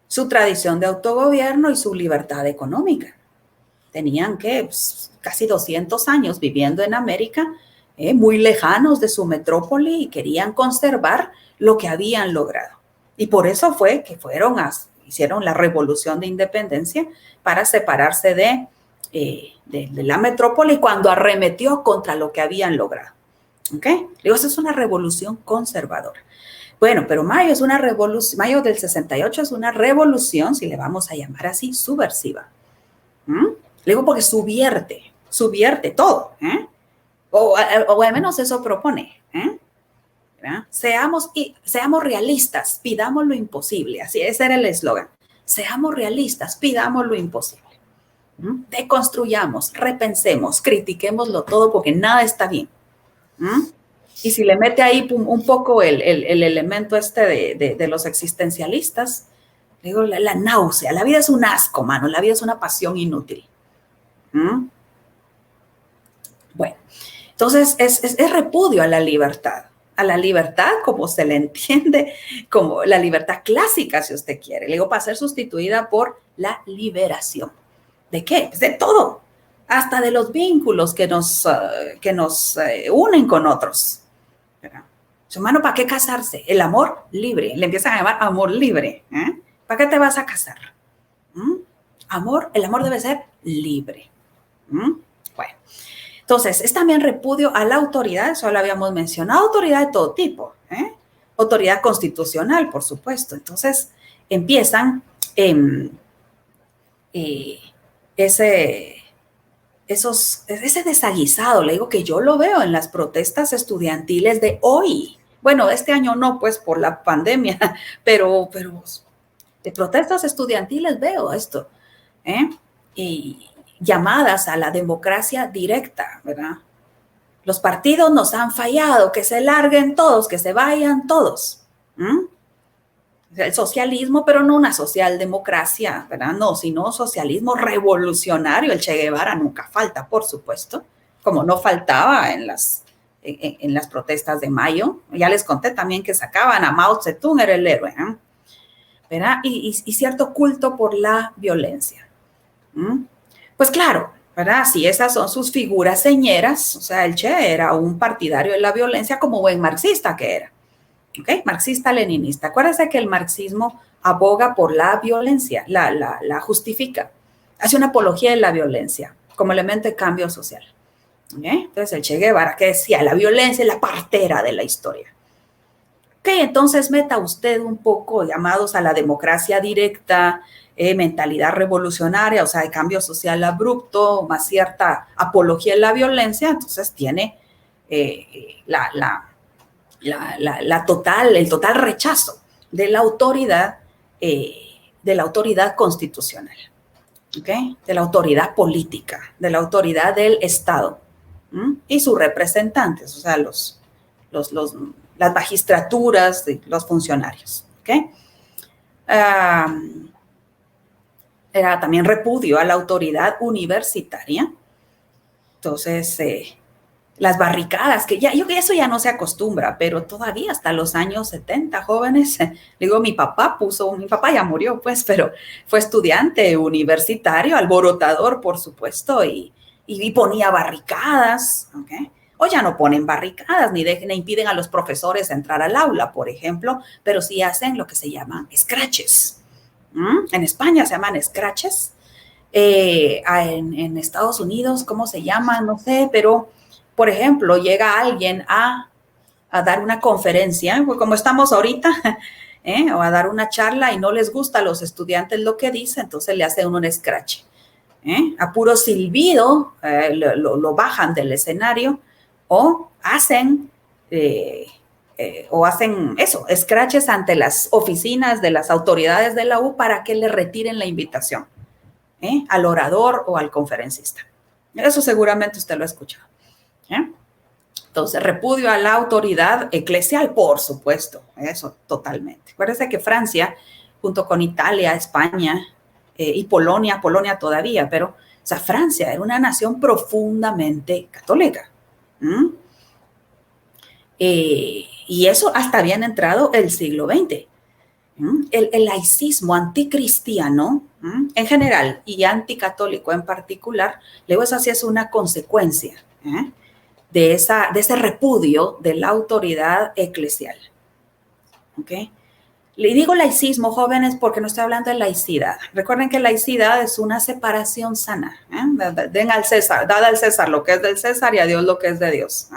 su tradición de autogobierno y su libertad económica. Tenían casi 200 años viviendo en América, muy lejanos de su metrópoli y querían conservar lo que habían logrado. Y por eso fue que hicieron la revolución de independencia para separarse de la metrópoli cuando arremetió contra lo que habían logrado. ¿Ok? Digo, eso es una revolución conservadora. Bueno, pero mayo del 68 es una revolución, si le vamos a llamar así, subversiva. Digo porque subvierte todo. O al menos eso propone. Seamos realistas, pidamos lo imposible. Así, ese era el eslogan. Seamos realistas, pidamos lo imposible. Deconstruyamos, repensemos, critiquémoslo todo porque nada está bien. Y si le mete ahí un poco el elemento de los existencialistas, digo, la náusea, la vida es un asco, mano, la vida es una pasión inútil. Bueno, entonces es repudio a la libertad como se le entiende, como la libertad clásica, si usted quiere. Le digo, para ser sustituida por la liberación. ¿De qué? Pues de todo, hasta de los vínculos que nos unen con otros. Su hermano, ¿para qué casarse? El amor libre. Le empiezan a llamar amor libre. ¿Para qué te vas a casar? El amor debe ser libre. Bueno, entonces, es también repudio a la autoridad, eso lo habíamos mencionado, autoridad de todo tipo, autoridad constitucional, por supuesto. Entonces, empiezan ese desaguisado, le digo que yo lo veo en las protestas estudiantiles de hoy. Bueno, este año no, pues por la pandemia, pero de protestas estudiantiles veo esto, ¿eh? Y llamadas a la democracia directa, ¿verdad? Los partidos nos han fallado, que se larguen todos, que se vayan todos. El socialismo, pero no una socialdemocracia, ¿verdad? No, sino socialismo revolucionario. El Che Guevara nunca falta, por supuesto, como no faltaba en las protestas de mayo. Ya les conté también que sacaban a Mao Zedong, era el héroe, ¿verdad? Y cierto culto por la violencia. Pues claro, ¿verdad? Si esas son sus figuras señeras, o sea, el Che era un partidario de la violencia como buen marxista que era. ¿Ok? Marxista-leninista. Acuérdense que el marxismo aboga por la violencia, la justifica, hace una apología de la violencia como elemento de cambio social. ¿Ok? Entonces el Che Guevara, que decía, la violencia es la partera de la historia. Ok, entonces meta usted un poco llamados a la democracia directa, mentalidad revolucionaria, o sea, de cambio social abrupto, más cierta apología de la violencia, entonces tiene el total rechazo de la autoridad constitucional, ¿okay? De la autoridad política, de la autoridad del Estado y sus representantes, o sea, las magistraturas, los funcionarios, ¿okay? Era también repudio a la autoridad universitaria. Entonces, las barricadas, que yo que eso ya no se acostumbra, pero todavía hasta los años 70, jóvenes, digo, mi papá ya murió, pues, pero fue estudiante universitario, alborotador, por supuesto, y ponía barricadas, ¿ok? Hoy ya no ponen barricadas, ni impiden a los profesores entrar al aula, por ejemplo, pero sí hacen lo que se llaman scratches. En España se llaman scratches, en Estados Unidos, ¿cómo se llaman? No sé, pero por ejemplo, llega alguien a dar una conferencia, como estamos ahorita, o a dar una charla y no les gusta a los estudiantes lo que dice, entonces le hacen un scratch. A puro silbido lo bajan del escenario o hacen scratches ante las oficinas de las autoridades de la U para que le retiren la invitación al orador o al conferencista. Eso seguramente usted lo ha escuchado. Entonces, repudio a la autoridad eclesial, por supuesto, eso totalmente. Acuérdense que Francia, junto con Italia, España y Polonia todavía, pero, o sea, Francia era una nación profundamente católica. Y eso hasta habían entrado el siglo XX. El laicismo anticristiano, en general, y anticatólico en particular, luego eso sí es una consecuencia, de ese repudio de la autoridad eclesial. ¿Ok? Le digo laicismo, jóvenes, porque no estoy hablando de laicidad. Recuerden que laicidad es una separación sana. Den al César, dad al César lo que es del César y a Dios lo que es de Dios.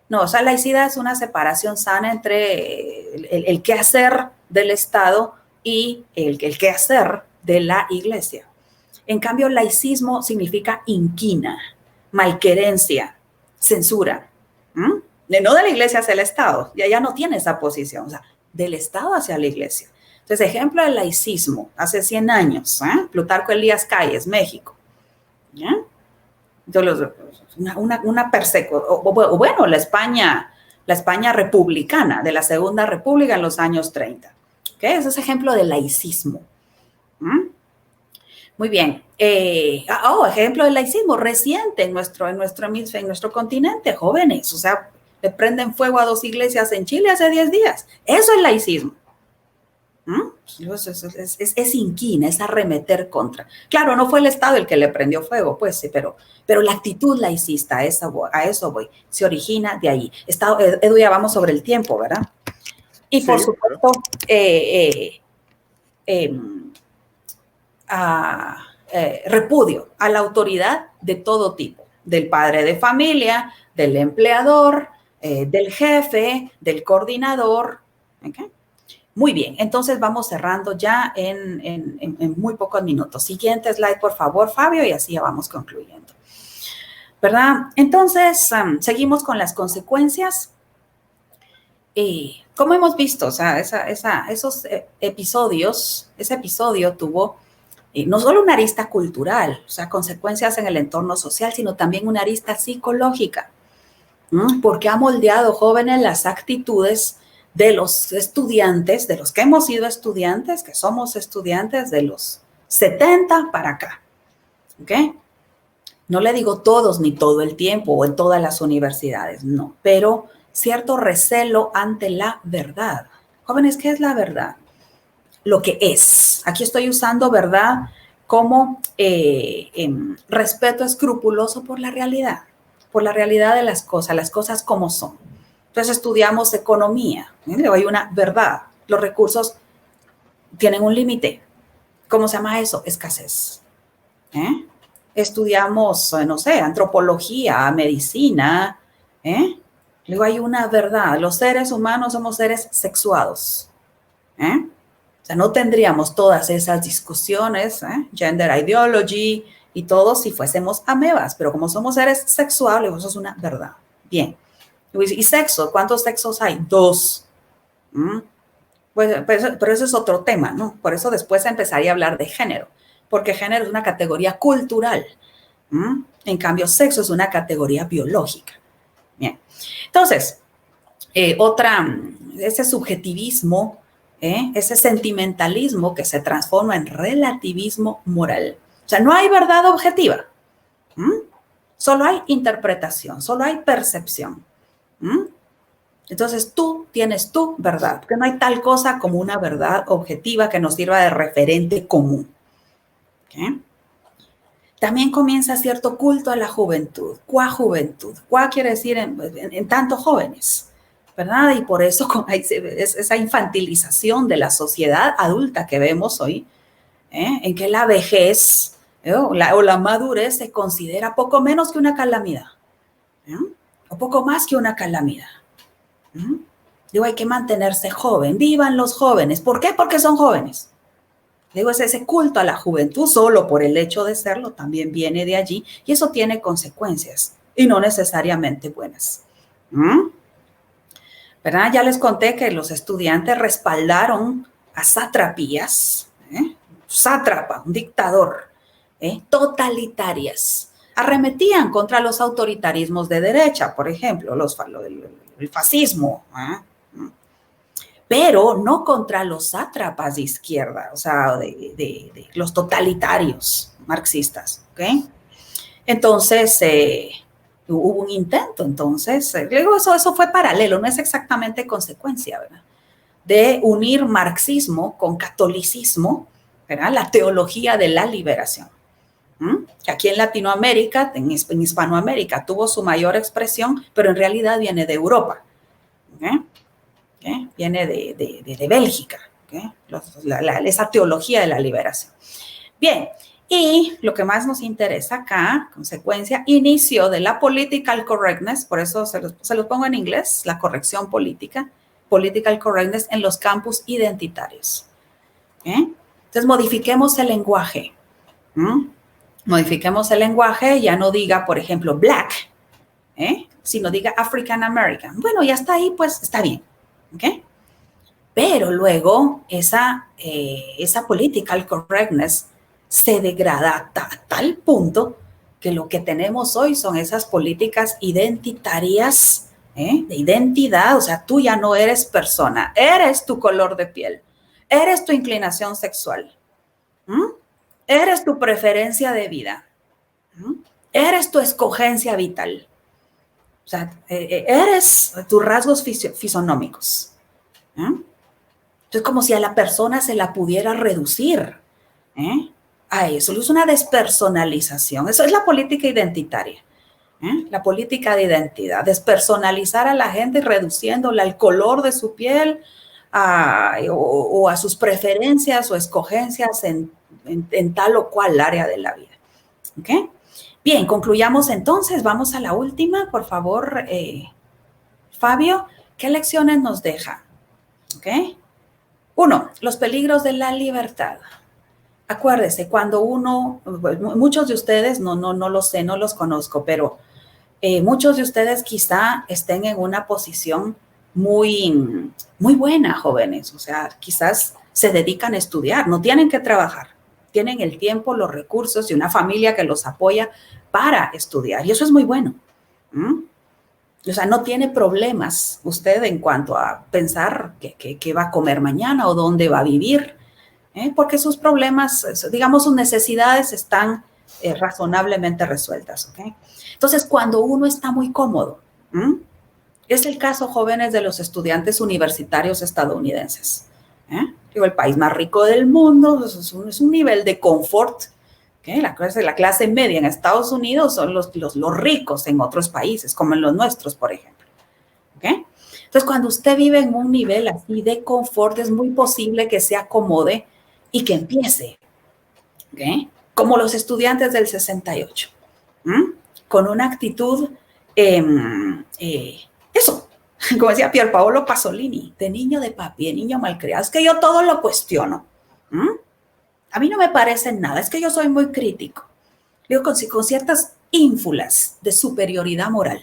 No, o sea, laicidad es una separación sana entre el quehacer del Estado y el quehacer de la Iglesia. En cambio, laicismo significa inquina, malquerencia, censura. No de la Iglesia hacia el Estado, ya no tiene esa posición, o sea, del Estado hacia la Iglesia. Entonces, ejemplo del laicismo, hace 100 años, Plutarco Elías Calles, México. ¿Ya? Entonces, una persecución, bueno, la España republicana, de la Segunda República en los años 30. ¿Okay? Ese es ejemplo de laicismo. Muy bien. Ejemplo de laicismo reciente en nuestro continente, jóvenes. O sea, le prenden fuego a 2 iglesias en Chile hace 10 días. Eso es laicismo. Es inquina, es arremeter contra. Claro, no fue el Estado el que le prendió fuego, pues sí, pero la actitud laicista, a eso voy, se origina de ahí. Edu, ya vamos sobre el tiempo, ¿verdad? Y por supuesto, repudio a la autoridad de todo tipo, del padre de familia, del empleador, del jefe, del coordinador. ¿Okay? Muy bien, entonces vamos cerrando ya en muy pocos minutos. Siguiente slide, por favor, Fabio, y así ya vamos concluyendo. ¿Verdad? Entonces, seguimos con las consecuencias. como hemos visto, o sea, ese episodio tuvo no solo una arista cultural, o sea, consecuencias en el entorno social, sino también una arista psicológica, porque ha moldeado, jóvenes, las actitudes de los estudiantes, de los que hemos sido estudiantes, que somos estudiantes de los 70 para acá, ¿ok? No le digo todos ni todo el tiempo o en todas las universidades, no, pero cierto recelo ante la verdad. Jóvenes, ¿qué es la verdad? Lo que es. Aquí estoy usando verdad como respeto escrupuloso por la realidad de las cosas como son. Entonces estudiamos economía, hay una verdad, los recursos tienen un límite. ¿Cómo se llama eso? Escasez. Estudiamos, no sé, antropología, medicina, luego hay una verdad, los seres humanos somos seres sexuados, o sea, no tendríamos todas esas discusiones, gender ideology y todo si fuésemos amebas, pero como somos seres sexuales, eso es una verdad. Bien. ¿Y sexo? ¿Cuántos sexos hay? 2. Pues, pero eso es otro tema, ¿no? Por eso después empezaría a hablar de género, porque género es una categoría cultural. En cambio, sexo es una categoría biológica. Bien. Entonces, ese subjetivismo, ese sentimentalismo que se transforma en relativismo moral. O sea, no hay verdad objetiva. Solo hay interpretación, solo hay percepción. Entonces tú tienes tu verdad, que no hay tal cosa como una verdad objetiva que nos sirva de referente común. ¿Okay? También comienza cierto culto a la juventud. ¿Cuá juventud? ¿Cuá quiere decir en tantos jóvenes? ¿Verdad? Y por eso esa infantilización de la sociedad adulta que vemos hoy, en que la vejez o la madurez se considera poco menos que una calamidad, o poco más que una calamidad. Digo, hay que mantenerse joven. Vivan los jóvenes. ¿Por qué? Porque son jóvenes. Digo, ese culto a la juventud, solo por el hecho de serlo, también viene de allí, y eso tiene consecuencias, y no necesariamente buenas. ¿Verdad? Ya les conté que los estudiantes respaldaron a sátrapías, sátrapa, un dictador, totalitarias. Arremetían contra los autoritarismos de derecha, por ejemplo, el fascismo, pero no contra los sátrapas de izquierda, o sea, de los totalitarios marxistas, ¿ok? Entonces, hubo un intento, entonces, luego eso fue paralelo, no es exactamente consecuencia, ¿verdad? De unir marxismo con catolicismo, ¿verdad? La teología de la liberación. Que aquí en Latinoamérica, en Hispanoamérica, tuvo su mayor expresión, pero en realidad viene de Europa. Viene de Bélgica, esa teología de la liberación. Bien, y lo que más nos interesa acá, consecuencia, inicio de la political correctness, por eso se los pongo en inglés, la corrección política, political correctness en los campus identitarios. Entonces, modifiquemos el lenguaje. Modifiquemos el lenguaje, ya no diga, por ejemplo, black, sino diga African American. Bueno, ya está ahí, pues está bien. ¿Okay? Pero luego esa political correctness se degrada a tal punto que lo que tenemos hoy son esas políticas identitarias, de identidad. O sea, tú ya no eres persona, eres tu color de piel, eres tu inclinación sexual, eres tu preferencia de vida, eres tu escogencia vital. O sea, eres tus rasgos fisonómicos. Entonces, como si a la persona se la pudiera reducir a eso. Es una despersonalización. Eso es la política identitaria. La política de identidad. Despersonalizar a la gente reduciéndola al color de su piel o a sus preferencias o escogencias en tal o cual área de la vida. ¿Ok? Bien, concluyamos entonces. Vamos a la última, por favor, Fabio. ¿Qué lecciones nos deja? ¿Ok? 1. Los peligros de la libertad. Acuérdese, cuando muchos de ustedes, no lo sé, no los conozco, pero muchos de ustedes quizá estén en una posición muy buena, jóvenes. O sea, quizás se dedican a estudiar, no tienen que trabajar. Tienen el tiempo, los recursos y una familia que los apoya para estudiar. Y eso es muy bueno. O sea, no tiene problemas usted en cuanto a pensar qué va a comer mañana o dónde va a vivir, porque sus problemas, digamos, sus necesidades están razonablemente resueltas. ¿Okay? Entonces, cuando uno está muy cómodo, es el caso, jóvenes, de los estudiantes universitarios estadounidenses. Digo, el país más rico del mundo, es un nivel de confort. ¿Okay? La clase media en Estados Unidos son los ricos en otros países, como en los nuestros, por ejemplo. ¿Okay? Entonces, cuando usted vive en un nivel así de confort, es muy posible que se acomode y que empiece, ¿okay? Como los estudiantes del 68, con una actitud, eso, como decía Pier Paolo Pasolini, de niño de papi, de niño malcriado. Es que yo todo lo cuestiono. A mí no me parece nada, es que yo soy muy crítico. Digo, con ciertas ínfulas de superioridad moral.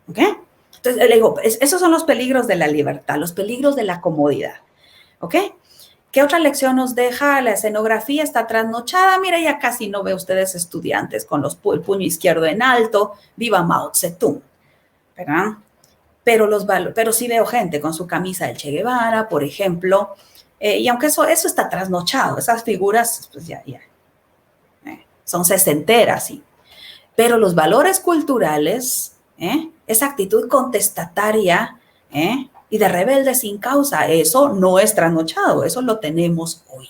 ¿Ok? Entonces, le digo, esos son los peligros de la libertad, los peligros de la comodidad. ¿Ok? ¿Qué otra lección nos deja? La escenografía está trasnochada. Mira, ya casi no ve ustedes estudiantes con el puño izquierdo en alto. Viva Mao Zedong. ¿Verdad? Pero sí veo gente con su camisa del Che Guevara, por ejemplo. Y aunque eso está trasnochado, esas figuras pues ya son sesenteras, sí. Pero los valores culturales, esa actitud contestataria y de rebelde sin causa, eso no es trasnochado, eso lo tenemos hoy.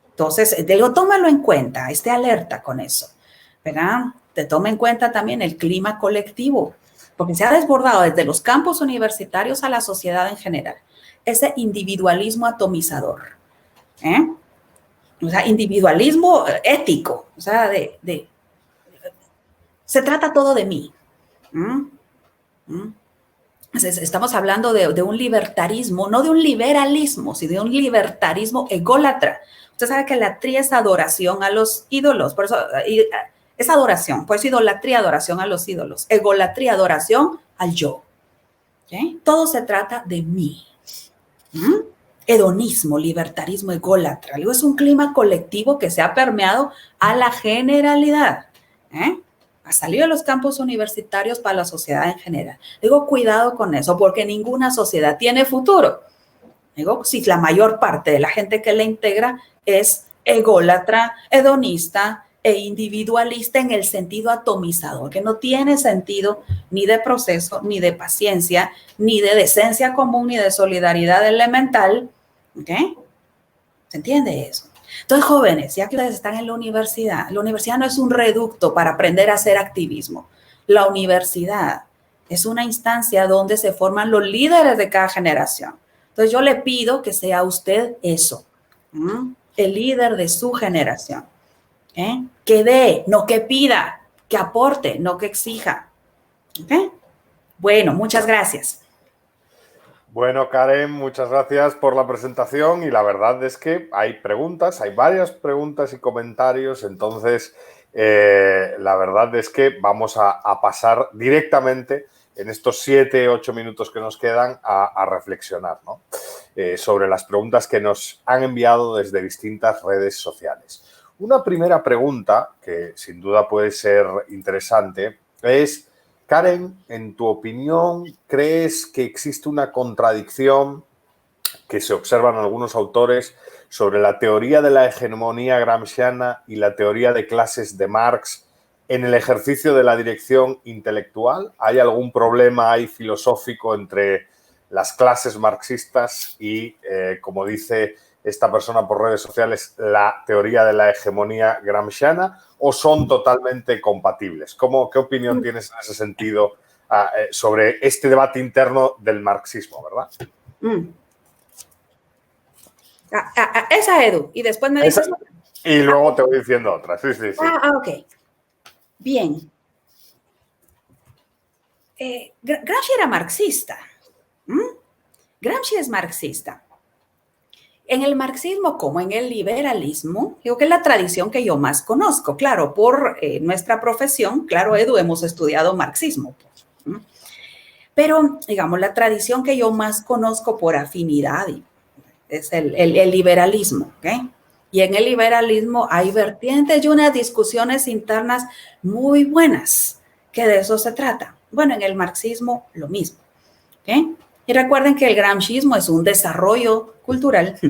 Entonces, digo, tómalo en cuenta, esté alerta con eso, ¿verdad? Te toma en cuenta también el clima colectivo, porque se ha desbordado desde los campus universitarios a la sociedad en general. Ese individualismo atomizador, o sea, individualismo ético, o sea, se trata todo de mí. Estamos hablando de un libertarismo, no de un liberalismo, sino de un libertarismo ególatra. Usted sabe que la tría es adoración a los ídolos, por eso es adoración, pues idolatría, adoración a los ídolos, egolatría, adoración al yo. ¿Okay? Todo se trata de mí. Hedonismo, libertarismo, ególatra. Es un clima colectivo que se ha permeado a la generalidad. Ha salido de los campus universitarios para la sociedad en general. Digo, cuidado con eso, porque ninguna sociedad tiene futuro. Digo, si la mayor parte de la gente que la integra es ególatra, hedonista e individualista en el sentido atomizador, que no tiene sentido ni de proceso, ni de paciencia, ni de decencia común, ni de solidaridad elemental. ¿Ok? ¿Se entiende eso? Entonces, jóvenes, ya que ustedes están en la universidad no es un reducto para aprender a hacer activismo. La universidad es una instancia donde se forman los líderes de cada generación. Entonces, yo le pido que sea usted eso, el líder de su generación. Que dé, no que pida, que aporte, no que exija. ¿Ok? Bueno, muchas gracias.
Bueno, Karen, muchas gracias por la presentación y la verdad es que hay preguntas, hay varias preguntas y comentarios, entonces la verdad es que vamos a pasar directamente en estos 7-8 minutos que nos quedan a reflexionar, ¿no? Sobre las preguntas que nos han enviado desde distintas redes sociales. Una primera pregunta, que sin duda puede ser interesante, es, Karen, en tu opinión, ¿crees que existe una contradicción que se observan algunos autores sobre la teoría de la hegemonía gramsciana y la teoría de clases de Marx en el ejercicio de la dirección intelectual? ¿Hay algún problema ahí filosófico entre las clases marxistas y, como dice esta persona por redes sociales, la teoría de la hegemonía gramsciana, o son totalmente compatibles? ¿Qué opinión tienes en ese sentido sobre este debate interno del marxismo, verdad?
Esa, Edu, y después me dices...
Y luego te voy diciendo otra. Sí.
Ok. Bien. Gramsci era marxista. Gramsci es marxista. En el marxismo, como en el liberalismo, digo que es la tradición que yo más conozco. Claro, por nuestra profesión, claro, Edu, hemos estudiado marxismo. Pero, digamos, la tradición que yo más conozco por afinidad es el liberalismo, ¿ok? Y en el liberalismo hay vertientes y unas discusiones internas muy buenas, que de eso se trata. Bueno, en el marxismo lo mismo, ¿ok? Y recuerden que el gramscismo es un desarrollo cultural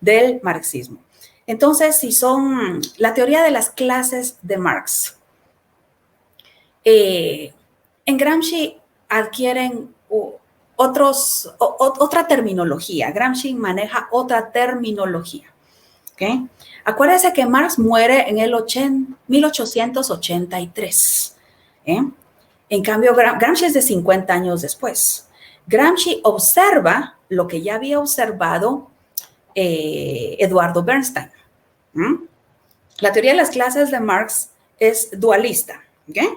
del marxismo. Entonces, si son la teoría de las clases de Marx, en Gramsci adquieren otra terminología. Gramsci maneja otra terminología. ¿Okay? Acuérdense que Marx muere en el 1883. En cambio, Gramsci es de 50 años después. Gramsci observa lo que ya había observado Eduardo Bernstein. La teoría de las clases de Marx es dualista. ¿Okay?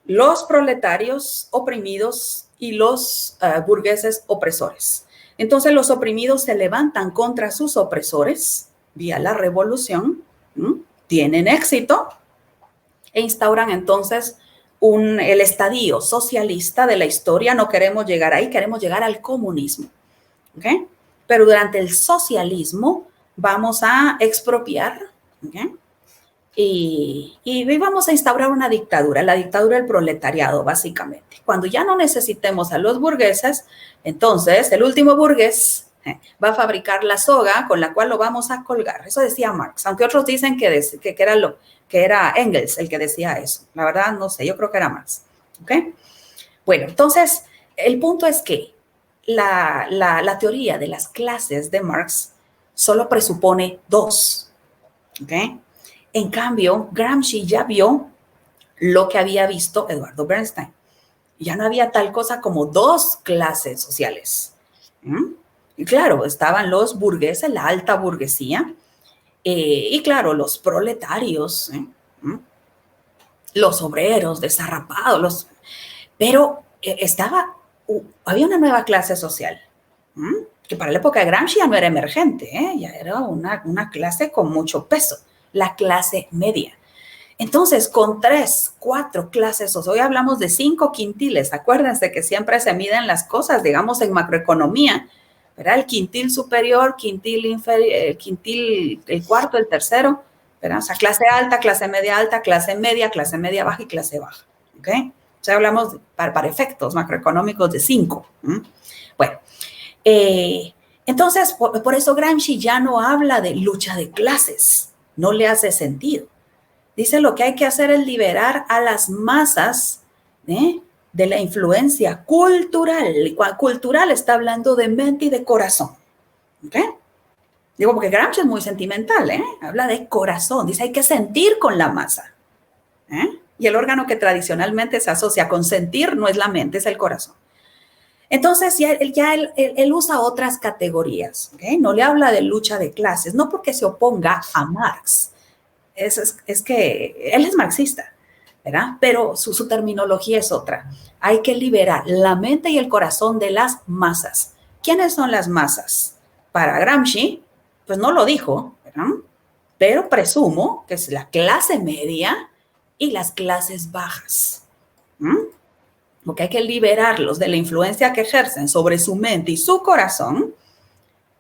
Los proletarios oprimidos y los burgueses opresores. Entonces los oprimidos se levantan contra sus opresores vía la revolución, tienen éxito e instauran entonces el estadio socialista de la historia. No queremos llegar ahí, queremos llegar al comunismo. ¿Okay? Pero durante el socialismo vamos a expropiar, ¿okay? Y vamos a instaurar una dictadura, la dictadura del proletariado, básicamente. Cuando ya no necesitemos a los burgueses, entonces el último burgués va a fabricar la soga con la cual lo vamos a colgar. Eso decía Marx, aunque otros dicen que era Engels el que decía eso. La verdad, no sé, yo creo que era Marx. ¿Okay? Bueno, entonces, el punto es que la teoría de las clases de Marx solo presupone dos. ¿Okay? En cambio, Gramsci ya vio lo que había visto Eduardo Bernstein. Ya no había tal cosa como dos clases sociales. Y claro, estaban los burgueses, la alta burguesía, y claro, los proletarios, los obreros desarrapados, pero había una nueva clase social, que para la época de Gramsci ya no era emergente, ya era una clase con mucho peso, la clase media. Entonces, con 3, 4 clases, hoy hablamos de 5 quintiles. Acuérdense que siempre se miden las cosas, digamos, en macroeconomía, ¿verdad? El quintil superior, quintil inferior, quintil, el cuarto, el tercero, ¿verdad? O sea, clase alta, clase media baja y clase baja, ¿ok? O sea, hablamos para efectos macroeconómicos de 5. Bueno, entonces, por eso Gramsci ya no habla de lucha de clases, no le hace sentido. Dice lo que hay que hacer es liberar a las masas de la influencia cultural. Cultural está hablando de mente y de corazón. ¿Okay? Digo, porque Gramsci es muy sentimental, habla de corazón. Dice, hay que sentir con la masa. Y el órgano que tradicionalmente se asocia con sentir no es la mente, es el corazón. Entonces, él usa otras categorías. ¿Okay? No le habla de lucha de clases, no porque se oponga a Marx. Es que él es marxista, ¿verdad? Pero su terminología es otra. Hay que liberar la mente y el corazón de las masas. ¿Quiénes son las masas? Para Gramsci, pues no lo dijo, ¿verdad? Pero presumo que es la clase media y las clases bajas. Porque hay que liberarlos de la influencia que ejercen sobre su mente y su corazón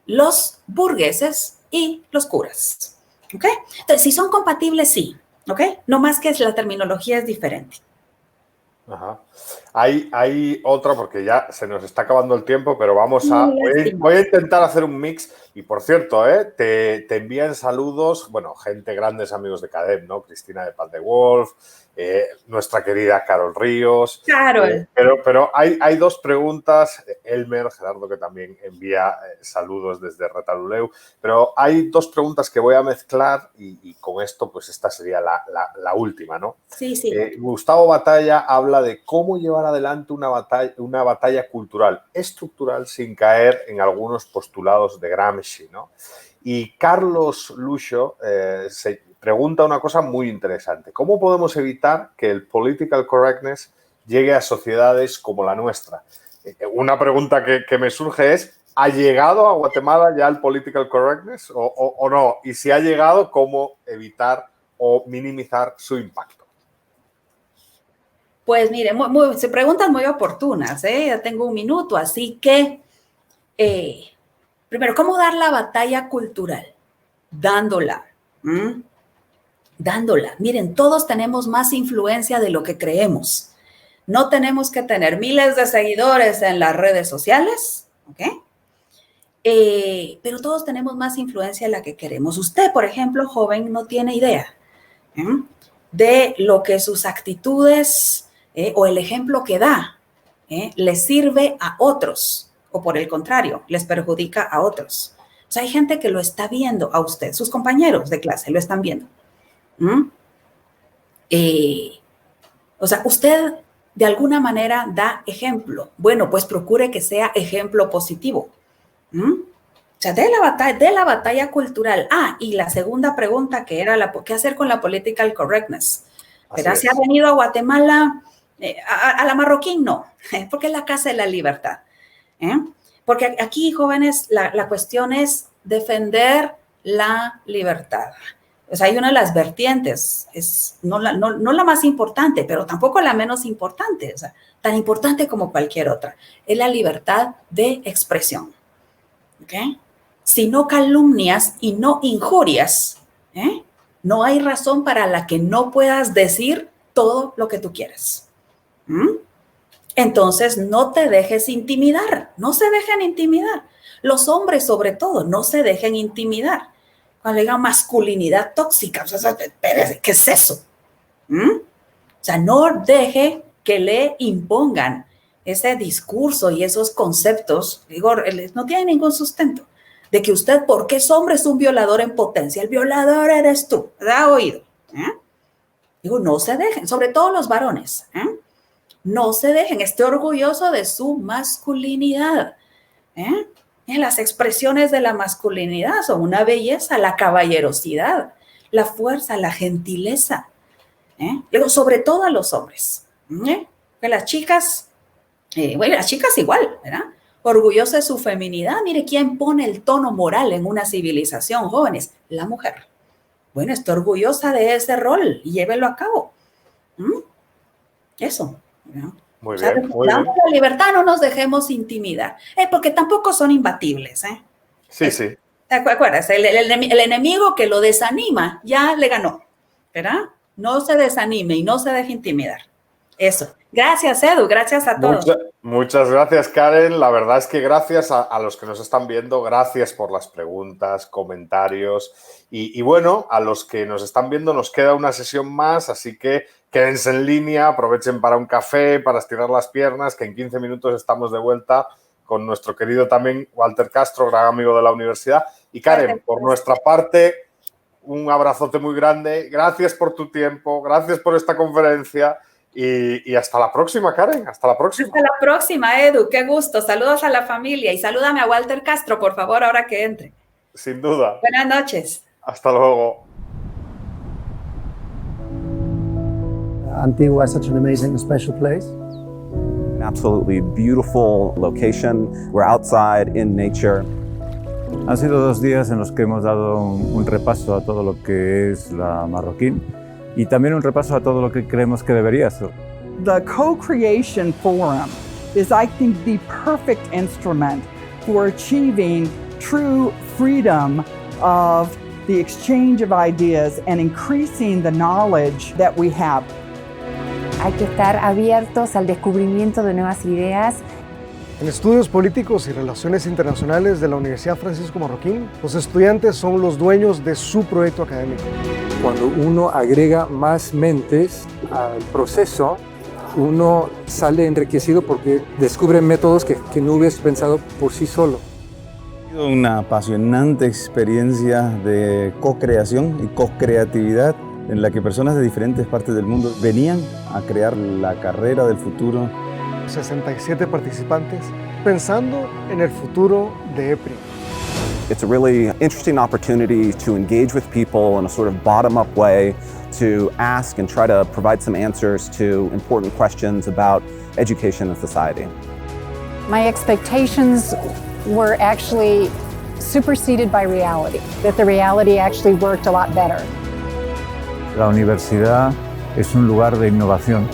los burgueses y los curas. ¿Ok? Entonces, si son compatibles, sí. ¿Ok? No más que la terminología es diferente.
Ajá. Hay otra, porque ya se nos está acabando el tiempo, pero voy a intentar hacer un mix. Y por cierto, te envían saludos, bueno, gente, grandes amigos de CADEM, ¿no? Cristina de Paz de Wolf, nuestra querida Carol Ríos.
Carol.
Pero hay dos preguntas. Elmer, Gerardo, que también envía saludos desde Retaluleu. Pero hay dos preguntas que voy a mezclar y con esto, pues esta sería la última, ¿no?
Sí, sí.
Gustavo Batalla habla de cómo llevar adelante una batalla cultural, estructural, sin caer en algunos postulados de Gramsci, ¿no? Y Carlos Lucho se pregunta una cosa muy interesante. ¿Cómo podemos evitar que el political correctness llegue a sociedades como la nuestra? Una pregunta que me surge es, ¿ha llegado a Guatemala ya el political correctness o no? Y si ha llegado, ¿cómo evitar o minimizar su impacto?
Pues mire, se preguntan muy oportunas, ¿eh? Ya tengo un minuto, así que, primero, ¿cómo dar la batalla cultural? Dándola. Dándola. Miren, todos tenemos más influencia de lo que creemos. No tenemos que tener miles de seguidores en las redes sociales, ¿ok? Pero todos tenemos más influencia de la que queremos. Usted, por ejemplo, joven, no tiene idea de lo que sus actitudes o el ejemplo que da les sirve a otros, o por el contrario, les perjudica a otros. O sea, hay gente que lo está viendo a usted, sus compañeros de clase lo están viendo. O sea, usted de alguna manera da ejemplo. Bueno, pues procure que sea ejemplo positivo. O sea, de la batalla cultural. Y la segunda pregunta que era ¿qué hacer con la political correctness? Pero si ha venido a Guatemala, a la Marroquín no, porque es la casa de la libertad. Porque aquí, jóvenes, la cuestión es defender la libertad. O sea, hay una de las vertientes, no la más importante, pero tampoco la menos importante, o sea, tan importante como cualquier otra, es la libertad de expresión. ¿Okay? Si no calumnias y no injurias, no hay razón para la que no puedas decir todo lo que tú quieres. Entonces, no te dejes intimidar, no se dejen intimidar. Los hombres, sobre todo, no se dejen intimidar. Cuando digan masculinidad tóxica, o sea, ¿qué es eso? O sea, no deje que le impongan ese discurso y esos conceptos, digo, no tiene ningún sustento, de que usted, porque es hombre, es un violador en potencia. El violador eres tú, ¿ha oído? Digo, no se dejen, sobre todo los varones, no se dejen, esté orgulloso de su masculinidad. Las expresiones de la masculinidad son una belleza, la caballerosidad, la fuerza, la gentileza. Luego, sobre todo a los hombres. Que las chicas, las chicas igual, ¿verdad? Orgullosa de su feminidad. Mire, ¿quién pone el tono moral en una civilización, jóvenes? La mujer. Bueno, esté orgullosa de ese rol y llévelo a cabo. Eso, ¿verdad?
Muy bien, muy bien.
La libertad, no nos dejemos intimidar, porque tampoco son imbatibles.
Sí, sí.
¿Te acuerdas? El enemigo que lo desanima ya le ganó, ¿verdad? No se desanime y no se deje intimidar. Eso. Gracias, Edu. Gracias a todos.
Muchas gracias, Karen. La verdad es que gracias a los que nos están viendo, gracias por las preguntas, comentarios. Y bueno, a los que nos están viendo nos queda una sesión más, así que quédense en línea, aprovechen para un café, para estirar las piernas, que en 15 minutos estamos de vuelta con nuestro querido también Walter Castro, gran amigo de la universidad. Y Karen, por nuestra parte, un abrazote muy grande. Gracias por tu tiempo, gracias por esta conferencia y hasta la próxima, Karen. Hasta la próxima.
Hasta la próxima, Edu. Qué gusto. Saludos a la familia y salúdame a Walter Castro, por favor, ahora que entre.
Sin duda.
Buenas noches.
Hasta luego.
Antigua is such an amazing and special place.
An absolutely beautiful location. We're outside in nature.
Han sido 2 días en los que hemos dado un repaso a todo lo que es la Marroquín y también un repaso a todo lo que creemos que debería ser.
The Co-Creation Forum is, I think, the perfect instrument for achieving true freedom of the exchange of ideas and increasing the knowledge that we have.
Hay que estar abiertos al descubrimiento de nuevas ideas.
En Estudios Políticos y Relaciones Internacionales de la Universidad Francisco Marroquín, los estudiantes son los dueños de su proyecto académico.
Cuando uno agrega más mentes al proceso, uno sale enriquecido porque descubre métodos que no hubieras pensado por sí solo.
Ha sido una apasionante experiencia de co-creación y co-creatividad en la que personas de diferentes partes del mundo venían a crear la carrera del futuro.
67 participantes pensando en el futuro de EPRI.
It's a really interesting opportunity to engage with people in a sort of bottom-up way, to ask and try to provide some answers to important questions about education and society.
My expectations were actually superseded by reality, that the reality actually worked a lot better.
La universidad es un lugar de innovación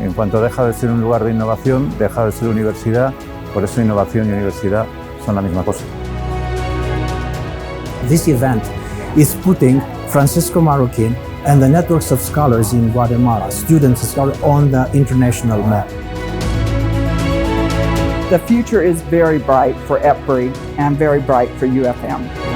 En cuanto deja de ser un lugar de innovación, deja de ser universidad, por eso innovación y universidad son la misma cosa.
This event is putting Francisco Marroquín and the networks of scholars in Guatemala, students and scholars, on the international map.
The future is very bright for EPRI and very bright for UFM.